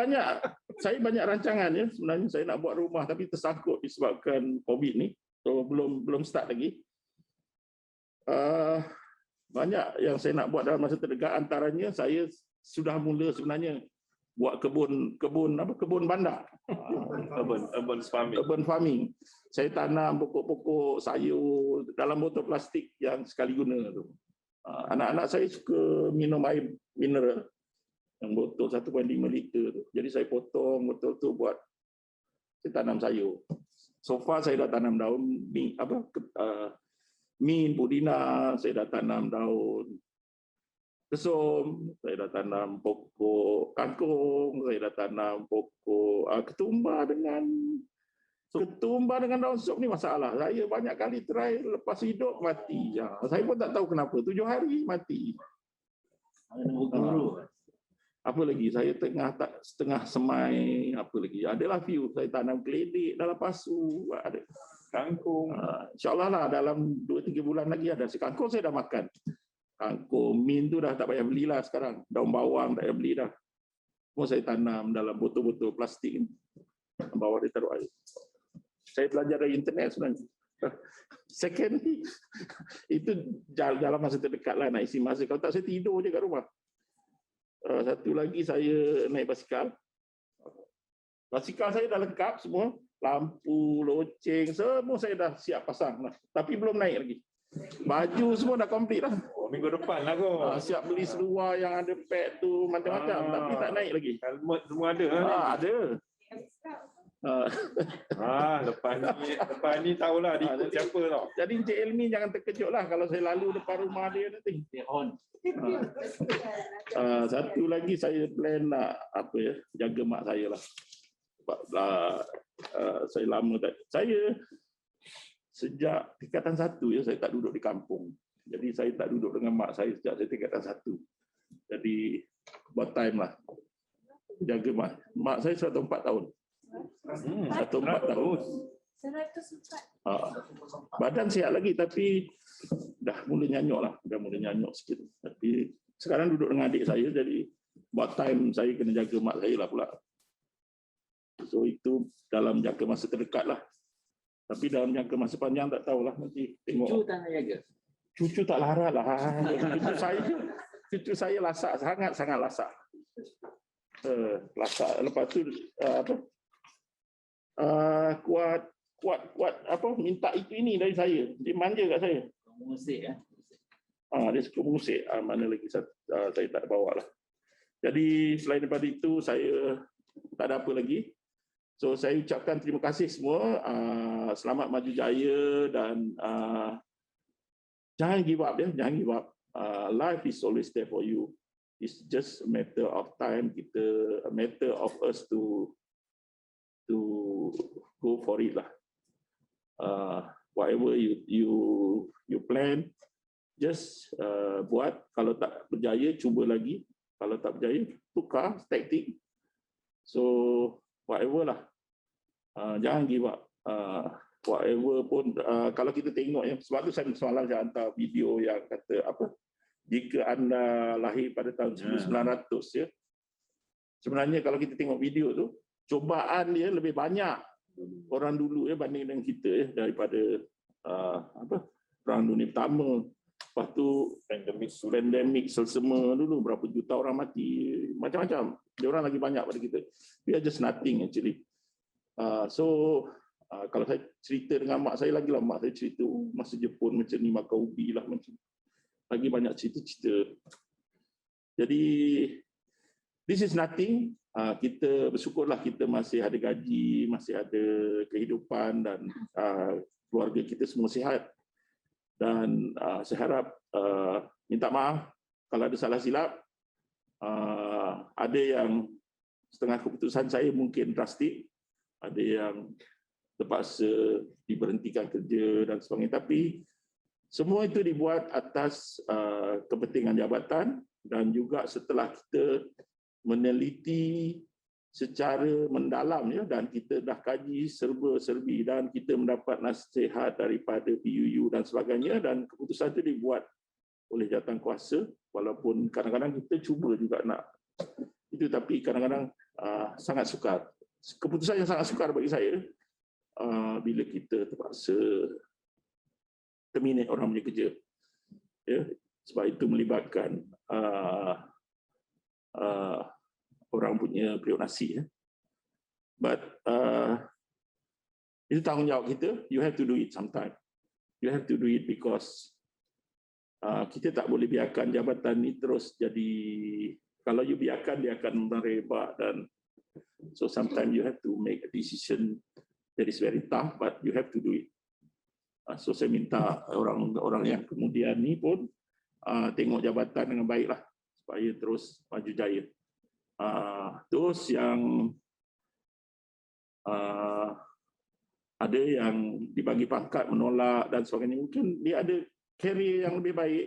banyak rancangan sebenarnya saya nak buat rumah tapi tersangkut disebabkan COVID ni. So belum start lagi. Banyak yang saya nak buat dalam masa terdekat, antaranya saya sudah mula sebenarnya buat kebun bandar. Urban farming. Saya tanam pokok-pokok sayur dalam botol plastik yang sekali guna tu. Anak-anak saya suka minum air mineral yang botol 1.5 liter tu. Jadi saya potong botol tu buat saya tanam sayur. So far saya dah tanam daun mint, pudina, saya dah tanam daun kesum, saya dah tanam pokok kangkung, saya dah tanam pokok ketumbar dengan daun sup ni masalah. Saya banyak kali try lepas hidup mati. Saya pun tak tahu kenapa. 7 hari mati. Apa lagi? Saya setengah semai. Apa lagi? Adalah few. Saya tanam keledek dalam pasu. Ada kangkung. InsyaAllah lah dalam 2-3 bulan lagi ada. Kangkung saya dah makan. Kangkung, mint tu dah tak payah belilah sekarang. Daun bawang tak payah beli dah. Semua saya tanam dalam botol-botol plastik ni. Bawah dia taruh air. Saya belajar dari internet sebenarnya. Second ni, itu dalam masa terdekat lah nak isi masa. Kalau tak saya tidur je kat rumah. Satu lagi saya naik basikal. Basikal saya dah lengkap semua. Lampu, loceng, semua saya dah siap pasang lah. Tapi belum naik lagi. Baju semua dah komplit lah.
Minggu depan lah kot.
Siap beli seluar yang ada pad tu macam-macam. Tapi tak naik lagi.
Helmet semua ada.
Ada.
Lepas ni tahulah diikut siapa tau.
Jadi Encik Elmi jangan terkejut lah kalau saya lalu depan rumah dia nanti. Satu lagi saya plan nak jaga mak saya lah. Sebab saya lama tak. Saya sejak tingkatan 1 saya tak duduk di kampung. Jadi saya tak duduk dengan mak saya sejak saya tingkatan 1. Jadi buat time lah. Jaga mak. Mak saya 104 tahun. Atau 4 tahun. Badan sihat lagi tapi dah mula nyanyuk sikit. Tapi sekarang duduk dengan adik saya, jadi buat time saya kena jaga mak saya lah pula. So itu dalam jangka masa terdekat lah. Tapi dalam jangka masa panjang tak tahulah, nanti tengok.
Cucu tak nak jaga?
Cucu tak larat lah. Cucu saya lasak, sangat lasak. Lasak. Lepas tu kuat apa, minta itu ini dari saya. Dia manja kat saya.
Mengusik ya.
Dia suka mengusik. Mana lagi saya tak bawa lah. Jadi selain daripada itu, saya tak ada apa lagi. So saya ucapkan terima kasih semua. Selamat maju jaya dan jangan give up ya, jangan give up. Life is always there for you. It's just a matter of time. A matter of us to go for it lah. Whatever you plan, just buat. Kalau tak berjaya, cuba lagi. Kalau tak berjaya, tukar taktik. So whatever lah, jangan give up. Whatever pun, kalau kita tengok ya, sebab tu saya semalam saya hantar video yang kata apa, jika anda lahir pada tahun 1900 ya, sebenarnya kalau kita tengok video tu, cubaan dia lebih banyak orang dulu ya banding dengan kita ya, daripada Perang Dunia Pertama. Lepas tu pandemik selsema dulu, berapa juta orang mati, macam-macam. Dia orang lagi banyak pada kita. We are just nothing actually. Kalau saya cerita dengan mak saya lagi lah, mak saya cerita masa Jepun macam ni, makan ubi lah, macam lagi banyak cerita-cerita. Jadi this is nothing. Kita bersyukurlah kita masih ada gaji, masih ada kehidupan dan keluarga kita semua sihat. Dan saya harap minta maaf kalau ada salah silap. Ada yang setengah keputusan saya mungkin drastik, ada yang terpaksa diberhentikan kerja dan sebagainya. Tapi semua itu dibuat atas kepentingan jabatan dan juga setelah kita meneliti secara mendalam ya, dan kita dah kaji serba-serbi dan kita mendapat nasihat daripada PUU dan sebagainya, dan keputusan itu dibuat oleh jawatan kuasa, walaupun kadang-kadang kita cuba juga nak itu, tapi kadang-kadang sangat sukar. Keputusan yang sangat sukar bagi saya bila kita terpaksa terminate orang punya kerja ya, sebab itu melibatkan orang punya periuk nasi ya. But itu tanggungjawab kita. You have to do it sometime. You have to do it because kita tak boleh biarkan jabatan ni terus jadi, kalau you biarkan dia akan merebak, dan so sometimes you have to make a decision that is very tough, but you have to do it. So saya minta orang-orang yang kemudian ni pun tengok jabatan dengan baiklah supaya terus maju jaya. Terus yang ada yang dibagi pangkat menolak dan sebagainya, mungkin dia ada career yang lebih baik.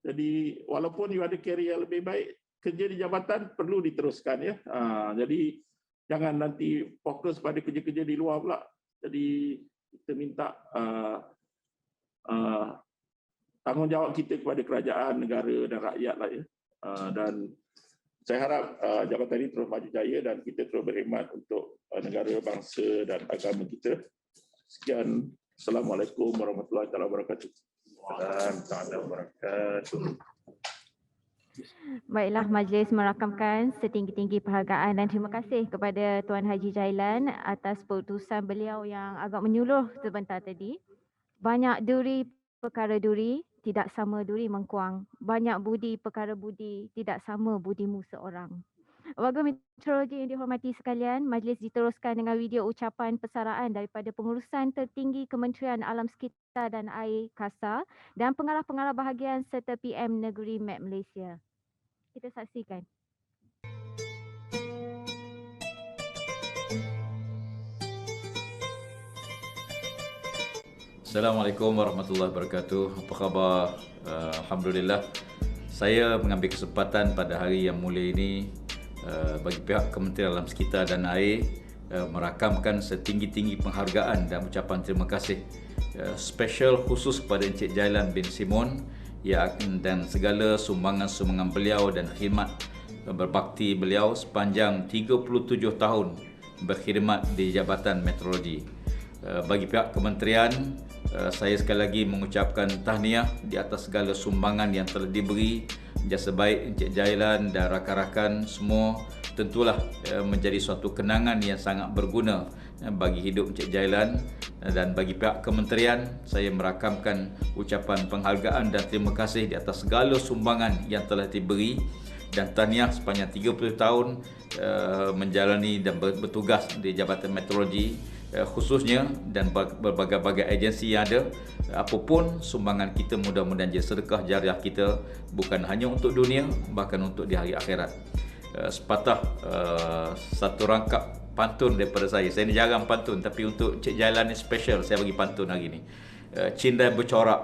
Jadi walaupun you ada career yang lebih baik, kerja di jabatan perlu diteruskan ya. Jadi jangan nanti fokus pada kerja-kerja di luar pula. Jadi kita minta tanggungjawab kita kepada kerajaan, negara dan rakyat lah ya. Dan saya harap jabatan ini terus maju jaya dan kita terus berkhidmat untuk negara, bangsa dan agama kita. Sekian. Assalamualaikum warahmatullahi wabarakatuh.
Waalaikumsalam warahmatullahi wabarakatuh.
Baiklah, majlis merakamkan setinggi-tinggi penghargaan dan terima kasih kepada Tuan Haji Jailan atas keputusan beliau yang agak menyuluh sebentar tadi. Banyak duri perkara duri, tidak sama duri mengkuang. Banyak budi perkara budi, tidak sama budimu seorang. Warga meteorologi yang dihormati sekalian, majlis diteruskan dengan video ucapan persaraan daripada pengurusan tertinggi Kementerian Alam Sekitar dan Air KASA dan pengarah-pengarah bahagian serta PM Negeri Met Malaysia. Kita saksikan.
Assalamualaikum warahmatullahi wabarakatuh. Apa khabar? Alhamdulillah. Saya mengambil kesempatan pada hari yang mulia ini bagi pihak Kementerian Alam Sekitar dan Air merakamkan setinggi-tinggi penghargaan dan ucapan terima kasih special khusus kepada Encik Jailan bin Simon dan segala sumbangan-sumbangan beliau dan khidmat berbakti beliau sepanjang 37 tahun berkhidmat di Jabatan Meteorologi. Bagi pihak kementerian, saya sekali lagi mengucapkan tahniah di atas segala sumbangan yang telah diberi. Jasa baik Encik Jailan dan rakan-rakan semua tentulah menjadi suatu kenangan yang sangat berguna bagi hidup Encik Jailan, dan bagi pihak kementerian saya merakamkan ucapan penghargaan dan terima kasih di atas segala sumbangan yang telah diberi, dan tahniah sepanjang 30 tahun menjalani dan bertugas di Jabatan Meteorologi khususnya, dan berbagai-bagai agensi yang ada. Apapun sumbangan kita, mudah-mudahan jadi sedekah jariah kita, bukan hanya untuk dunia, bahkan untuk di hari akhirat. Sepatah satu rangkap pantun daripada saya. Saya ni jarang pantun, tapi untuk Cik Jailan ni special, saya bagi pantun hari ni. Cindai bercorak,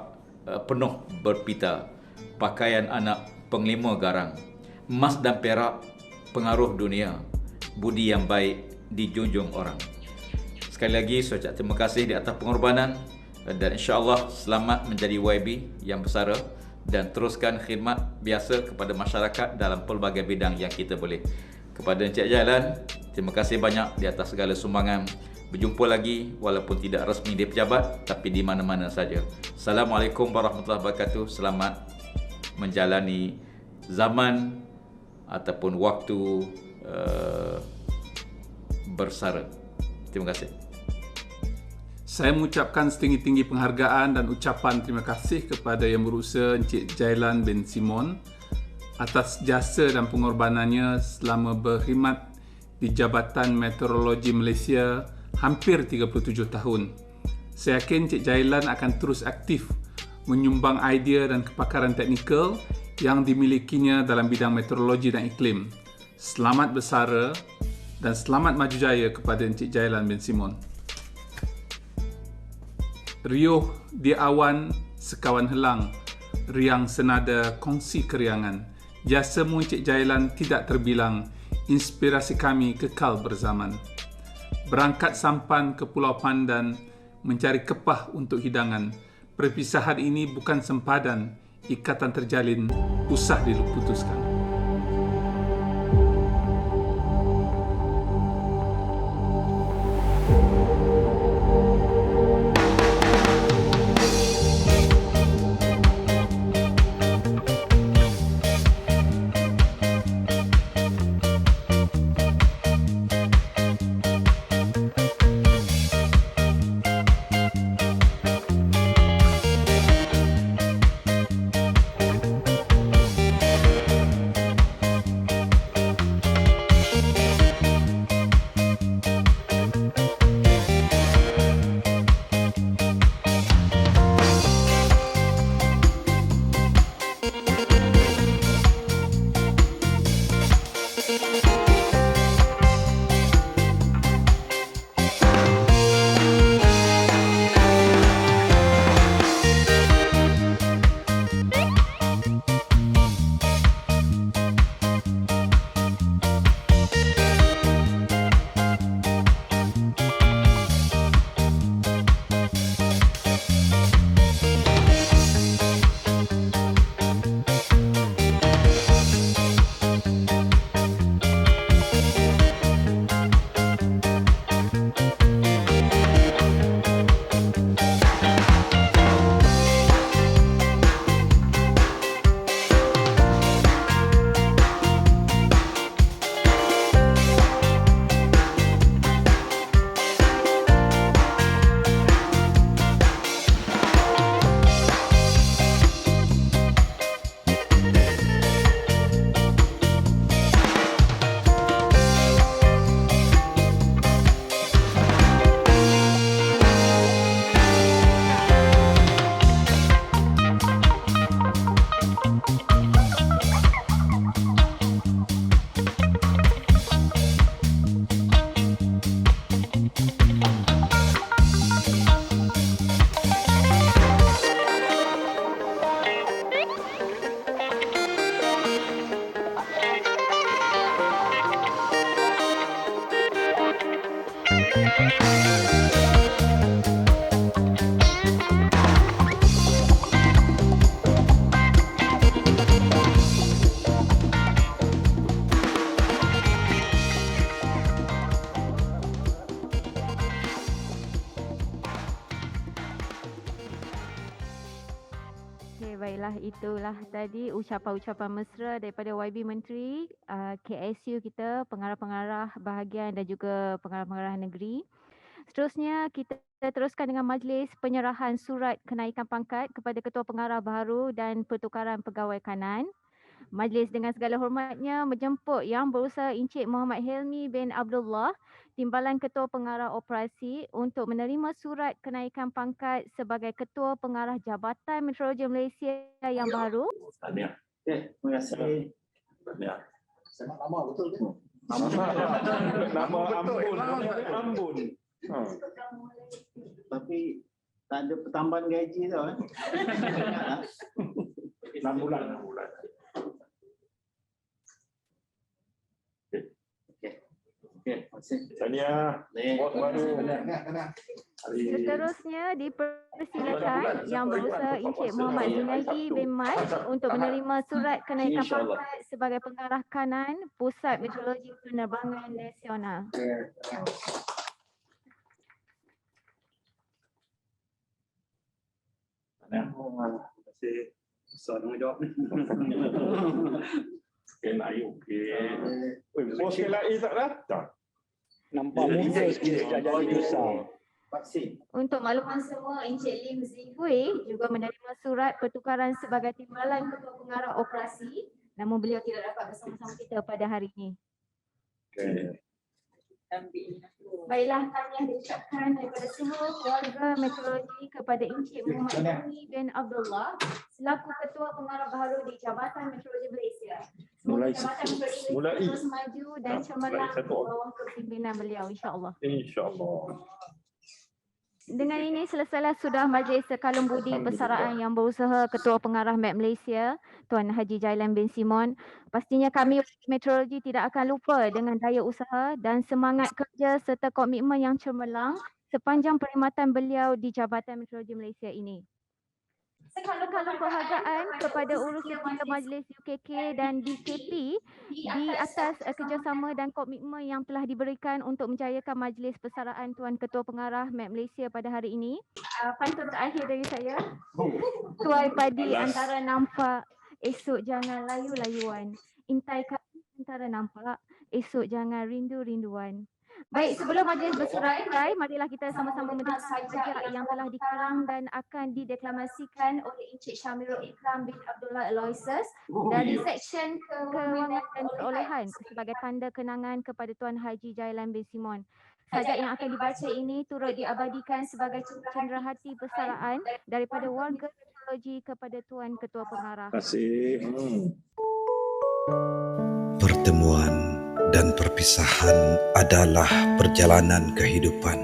penuh berpita, pakaian anak penglima garang, emas dan perak pengaruh dunia, budi yang baik dijunjung orang. Sekali lagi saya ucap terima kasih di atas pengorbanan, dan insya-Allah selamat menjadi YB yang bersara dan teruskan khidmat biasa kepada masyarakat dalam pelbagai bidang yang kita boleh. Kepada Encik Jailan, terima kasih banyak di atas segala sumbangan. Berjumpa lagi walaupun tidak resmi di pejabat, tapi di mana-mana saja. Assalamualaikum warahmatullahi wabarakatuh. Selamat menjalani zaman ataupun waktu bersara. Terima kasih.
Saya mengucapkan setinggi-tinggi penghargaan dan ucapan terima kasih kepada Yang Berusaha Encik Jailan bin Simon atas jasa dan pengorbanannya selama berkhidmat di Jabatan Meteorologi Malaysia hampir 37 tahun. Saya yakin Encik Jailan akan terus aktif menyumbang idea dan kepakaran teknikal yang dimilikinya dalam bidang meteorologi dan iklim. Selamat bersara dan selamat maju jaya kepada Encik Jailan bin Simon. Riuh di awan sekawan helang, riang senada kongsi keriangan. Jasamu Encik Jailan tidak terbilang, inspirasi kami kekal berzaman. Berangkat sampan ke Pulau Pandan, mencari kepah untuk hidangan. Perpisahan ini bukan sempadan, ikatan terjalin, usah diputuskan.
Okey, baiklah, itulah tadi ucapan-ucapan mesra daripada YB Menteri, KSU kita, pengarah-pengarah bahagian dan juga pengarah-pengarah negeri. Seterusnya kita teruskan dengan majlis penyerahan surat kenaikan pangkat kepada Ketua Pengarah baru dan pertukaran pegawai kanan. Majlis dengan segala hormatnya menjemput Yang Berusaha Encik Muhammad Helmi bin Abdullah, Timbalan Ketua Pengarah Operasi untuk menerima surat kenaikan pangkat sebagai Ketua Pengarah Jabatan Meteorologi Malaysia yang baru.
Tahniah.
Terima kasih.
Tahniah.
Sangat lama betul tu.
Nama Ambon.
Tapi tak ada pertambahan gaji tau.
6 bulan.
Okey, terima kasih.
Tahniah. Bos baru.
Seterusnya dipersilakan Yang Berusaha Encik Muhammad Zunaidi bin Mat untuk menerima surat kenaikan pangkat sebagai Pengarah Kanan Pusat Meteorologi Penerbangan Nasional.
Terima kasih. Besar tanggungjawab ni.
KLI okey.
Bos KLI tak datang.
Nampak muka sikit dah jadi besar. Vaksin.
Untuk makluman semua, Encik Lim Zihui juga menerima surat pertukaran sebagai Timbalan Ketua Pengarah Operasi, namun beliau tidak dapat bersama-sama kita pada hari ini.
Okay.
Baiklah, tahniah diucapkan daripada semua keluarga meteorologi kepada Encik Muhammad Helmi bin Abdullah selaku Ketua Pengarah baru di Jabatan Meteorologi Malaysia. Semoga Jabatan Meteorologi Malaysia terus maju dan cemerlang di bawah kepimpinan beliau, insya-Allah.
InsyaAllah.
Dengan ini selesailah sudah majlis sekalum budi persaraan Yang Berusaha Ketua Pengarah MET Malaysia, Tuan Haji Jailan bin Simon. Pastinya kami meteorologi tidak akan lupa dengan daya usaha dan semangat kerja serta komitmen yang cemerlang sepanjang perkhidmatan beliau di Jabatan Meteorologi Malaysia ini. Sekalum penghargaan kepada urusan tiga majlis UKK dan DKP di atas kerjasama dan komitmen yang telah diberikan untuk menjayakan majlis persaraan Tuan Ketua Pengarah MET Malaysia pada hari ini. Pantun terakhir dari saya. Tuai padi antara nampak, esok jangan layu-layuan. Intai kami antara nampak, esok jangan rindu-rinduan. Baik, sebelum majlis bersurai, marilah kita sama-sama mendengar sajak yang telah dikarang dan akan dideklamasikan oleh Encik Syamirul Ikram bin Abdullah Aloysius dari Seksyen Kewangan dan Perolehan sebagai tanda kenangan kepada Tuan Haji Jailan bin Simon. Sajak yang akan dibaca ini turut diabadikan sebagai cenderahati persaraan daripada warga meteorologi kepada Tuan Ketua Pengarah.
Terima kasih.
Pertemuan dan perpisahan adalah perjalanan kehidupan.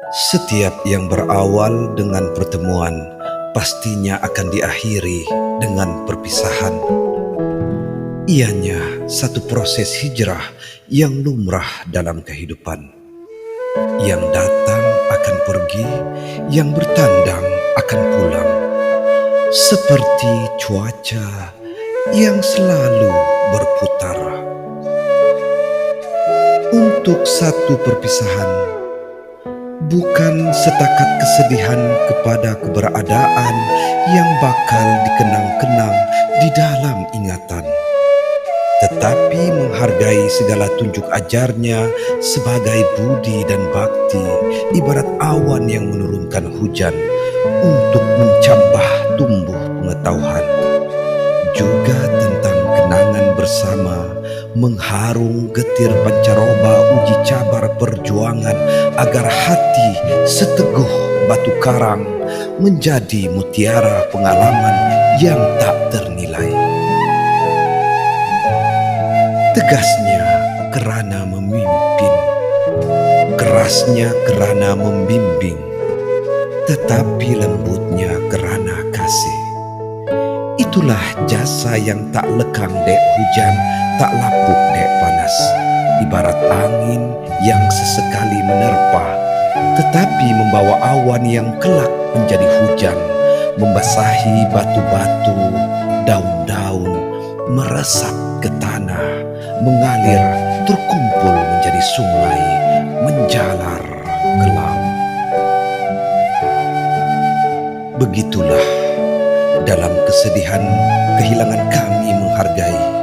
Setiap yang berawal dengan pertemuan pastinya akan diakhiri dengan perpisahan. Ianya satu proses hijrah yang lumrah dalam kehidupan. Yang datang akan pergi, yang bertandang akan pulang. Seperti cuaca yang selalu berputar. Untuk satu perpisahan, bukan setakat kesedihan kepada keberadaan yang bakal dikenang-kenang di dalam ingatan, tetapi menghargai segala tunjuk ajarnya sebagai budi dan bakti, ibarat awan yang menurunkan hujan untuk mencampah tumbuh pengetahuan. Juga tentang kenangan bersama, mengharung getir pancaroba uji cabar perjuangan agar hati seteguh batu karang menjadi mutiara pengalaman yang tak ternilai. Tegasnya kerana memimpin, kerasnya kerana membimbing, tetapi lembutnya kerana kasih. Itulah jasa yang tak lekang dek hujan, tak lapuk dek panas.
ibarat angin yang sesekali menerpa, tetapi membawa awan yang kelak menjadi hujan, membasahi batu-batu, daun-daun, meresap ke tanah, mengalir, terkumpul menjadi sungai, menjalar ke laut. Begitulah dalam kesedihan kehilangan kami menghargai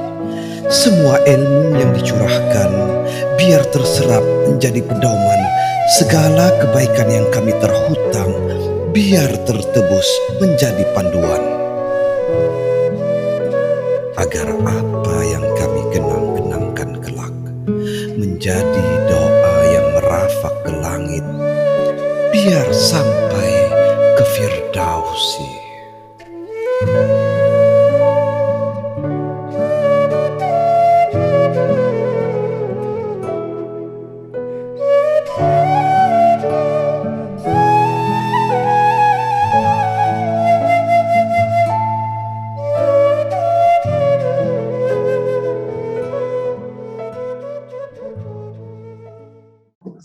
semua ilmu yang dicurahkan, biar terserap menjadi pedoman segala kebaikan yang kami terhutang, biar tertebus menjadi panduan. Agar apa yang kami kenang-kenangkan kelak menjadi doa yang merafak ke langit, biar sampai ke Firdausi.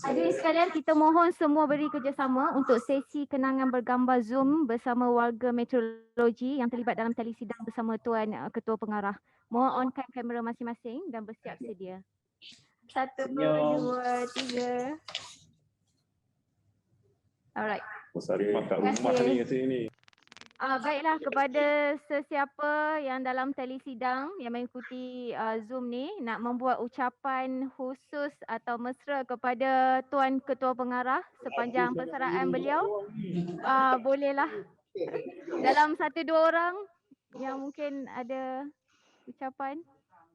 Hadirin sekalian, kita mohon semua beri kerjasama untuk sesi kenangan bergambar Zoom bersama warga meteorologi yang terlibat dalam tali sidang bersama Tuan Ketua Pengarah. Mohon onkan kamera masing-masing dan bersiap sedia. 1, 2, 3. Alright.
Musarifah kat rumah ni kat sini.
Baiklah, kepada sesiapa yang dalam tali sidang yang mengikuti Zoom ni nak membuat ucapan khusus atau mesra kepada Tuan Ketua Pengarah sepanjang persaraan beliau, bolehlah. Dalam 1-2 orang yang mungkin ada ucapan.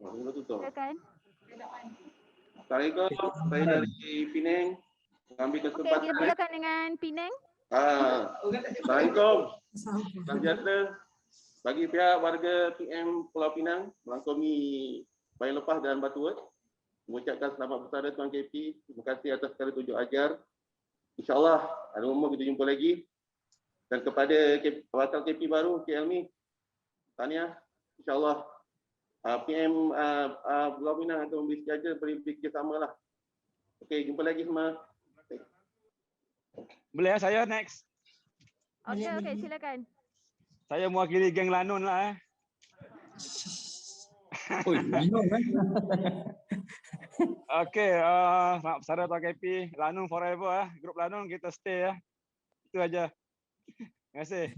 Silakan.
Assalamualaikum, saya dari Penang. Mengambil kesempatan.
Okey, kita mulakan dengan Penang.
Assalamualaikum. Salam sejahtera bagi pihak warga PM Pulau Pinang, melangkomi Bayan Lepas dan Batu Wet. Mengucapkan selamat bersara Tuan KP. Terima kasih atas segala tunjuk ajar. InsyaAllah ada umur kita jumpa lagi. Dan kepada bakal KP baru, KLMI, tahniah. InsyaAllah PM Pulau Pinang akan memberi sejahtera, beri kerjasama lah. Okey, jumpa lagi semua.
Boleh saya next.
Okey, silakan.
Saya mewakili geng Lanun lah. Okey, selamat bersara Tuan KP. Lanun forever . Grup Lanun kita stay . Itu aja. Terima kasih.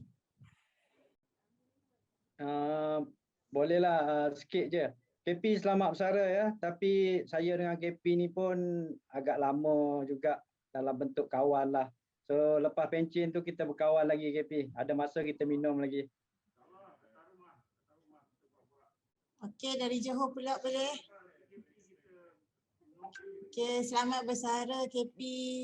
Bolehlah sikit je. KP selamat bersara ya. Tapi saya dengan KP ni pun agak lama juga dalam bentuk kawan lah. So lepas pencen tu kita berkawan lagi KP. Ada masa kita minum lagi.
Okey, dari Johor pula boleh? Okey, selamat bersara KP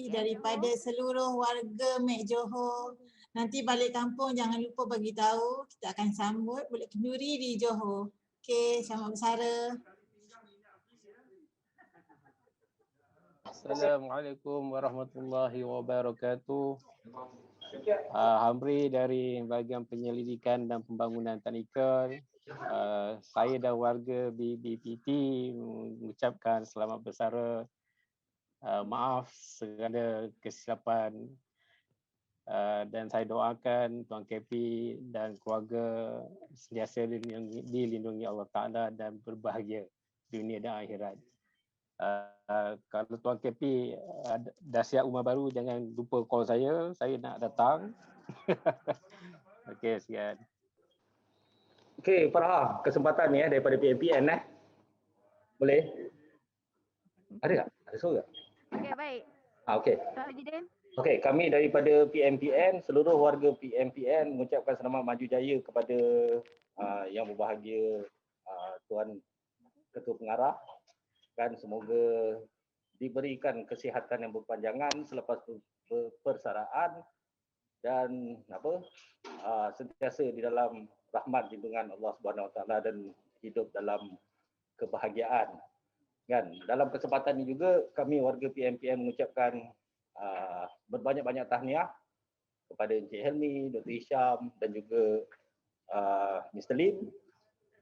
daripada seluruh warga Mek Johor. Nanti balik kampung jangan lupa bagi tahu, kita akan sambut bulat kenduri di Johor. Okey, selamat bersara.
Assalamualaikum warahmatullahi wabarakatuh. Hamri dari bahagian penyelidikan dan pembangunan Tadika. Saya dan warga BBPT mengucapkan selamat bersara. Maaf segala kesilapan. Dan saya doakan Tuan KP dan keluarga sentiasa dilindungi Allah Ta'ala dan berbahagia dunia dan akhirat. Kalau Tuan KP dah siap rumah baru, jangan lupa call saya nak datang. Okey, sekian.
Okey, Farah, kesempatan ni daripada PMPN Boleh? Ada tak? Ada suara?
Okey, baik.
Okey.
Tuan Hajidin.
Okey, kami daripada PMPN, seluruh warga PMPN mengucapkan selamat maju jaya kepada yang berbahagia Tuan Ketua Pengarah. Dan semoga diberikan kesihatan yang berpanjangan selepas persaraan dan sentiasa di dalam rahmat lindungan Allah Subhanahu Wa Taala dan hidup dalam kebahagiaan. Kan dalam kesempatan ini juga kami warga PMPN mengucapkan berbanyak-banyak tahniah kepada Encik Helmi, Dr. Hisham dan juga Mr. Lim,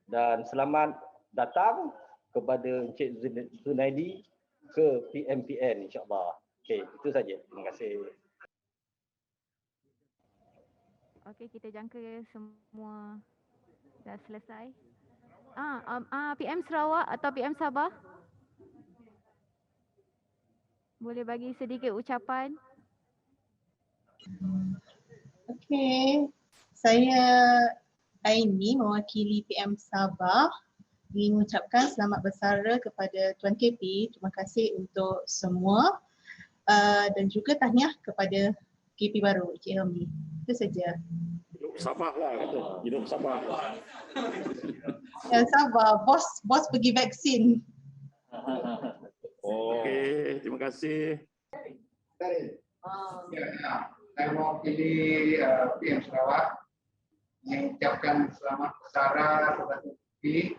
dan selamat datang kepada Encik Zunaidi ke PMPN insya-Allah. Okey, itu saja. Terima kasih.
Okey, kita jangka semua dah selesai. PM Sarawak atau PM Sabah? Boleh bagi sedikit ucapan?
Okey, saya Aini mewakili PM Sabah ingin mengucapkan selamat bersara kepada Tuan KP. Terima kasih untuk semua dan juga tahniah kepada KP baru, Cik Helmi. Itu saja.
Hidup Sabah lah kata. Hidup Sabah.
Yang Sabah, bos pergi vaksin.
Okey, terima kasih.
Saya mewakili PM Sarawak mengucapkan selamat bersara kepada KP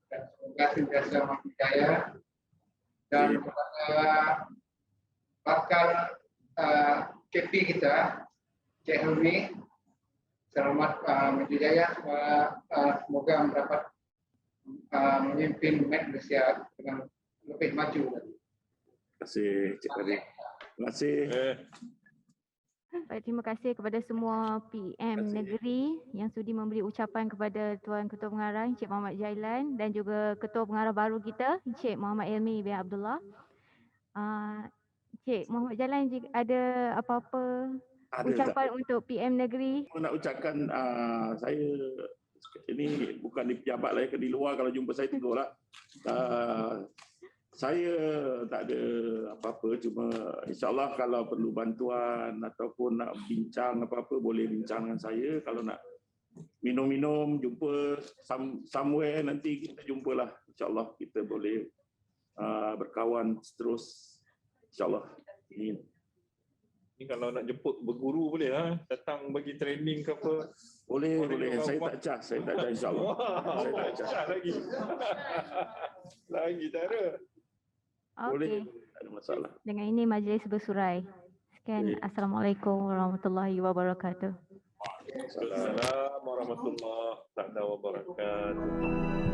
dan semoga sentiasa maju jaya dan kepada bakal KP kita Cik Helmi selamat maju jaya, semoga mendapat memimpin Malaysia dengan lebih maju lagi.
Terima kasih Cik Karim. Terima kasih.
Baik, terima kasih kepada semua PM negeri yang sudi memberi ucapan kepada Tuan Ketua Pengarah Encik Muhammad Jailan dan juga Ketua Pengarah baru kita Encik Muhammad Hilmi bin Abdullah. Encik Muhammad Jailan, jika ada apa-apa ucapan untuk PM negeri?
Saya nak ucapkan saya ini bukan di pejabat lah, di luar kalau jumpa saya tegur lah. Saya tak ada apa-apa, cuma insyaAllah kalau perlu bantuan ataupun nak bincang apa-apa boleh bincang dengan saya. Kalau nak minum-minum, jumpa somewhere nanti kita jumpalah. InsyaAllah kita boleh berkawan terus. InsyaAllah.
Ni kalau nak jemput berguru boleh lah. Datang bagi training ke apa.
Boleh. Saya tak cas. InsyaAllah. Saya tak cas.
Lagi. Lagi tak ada.
Boleh, tak ada masalah.
Dengan ini majlis bersurai. Sekian, Assalamualaikum warahmatullahi wabarakatuh.
Assalamualaikum warahmatullahi wabarakatuh.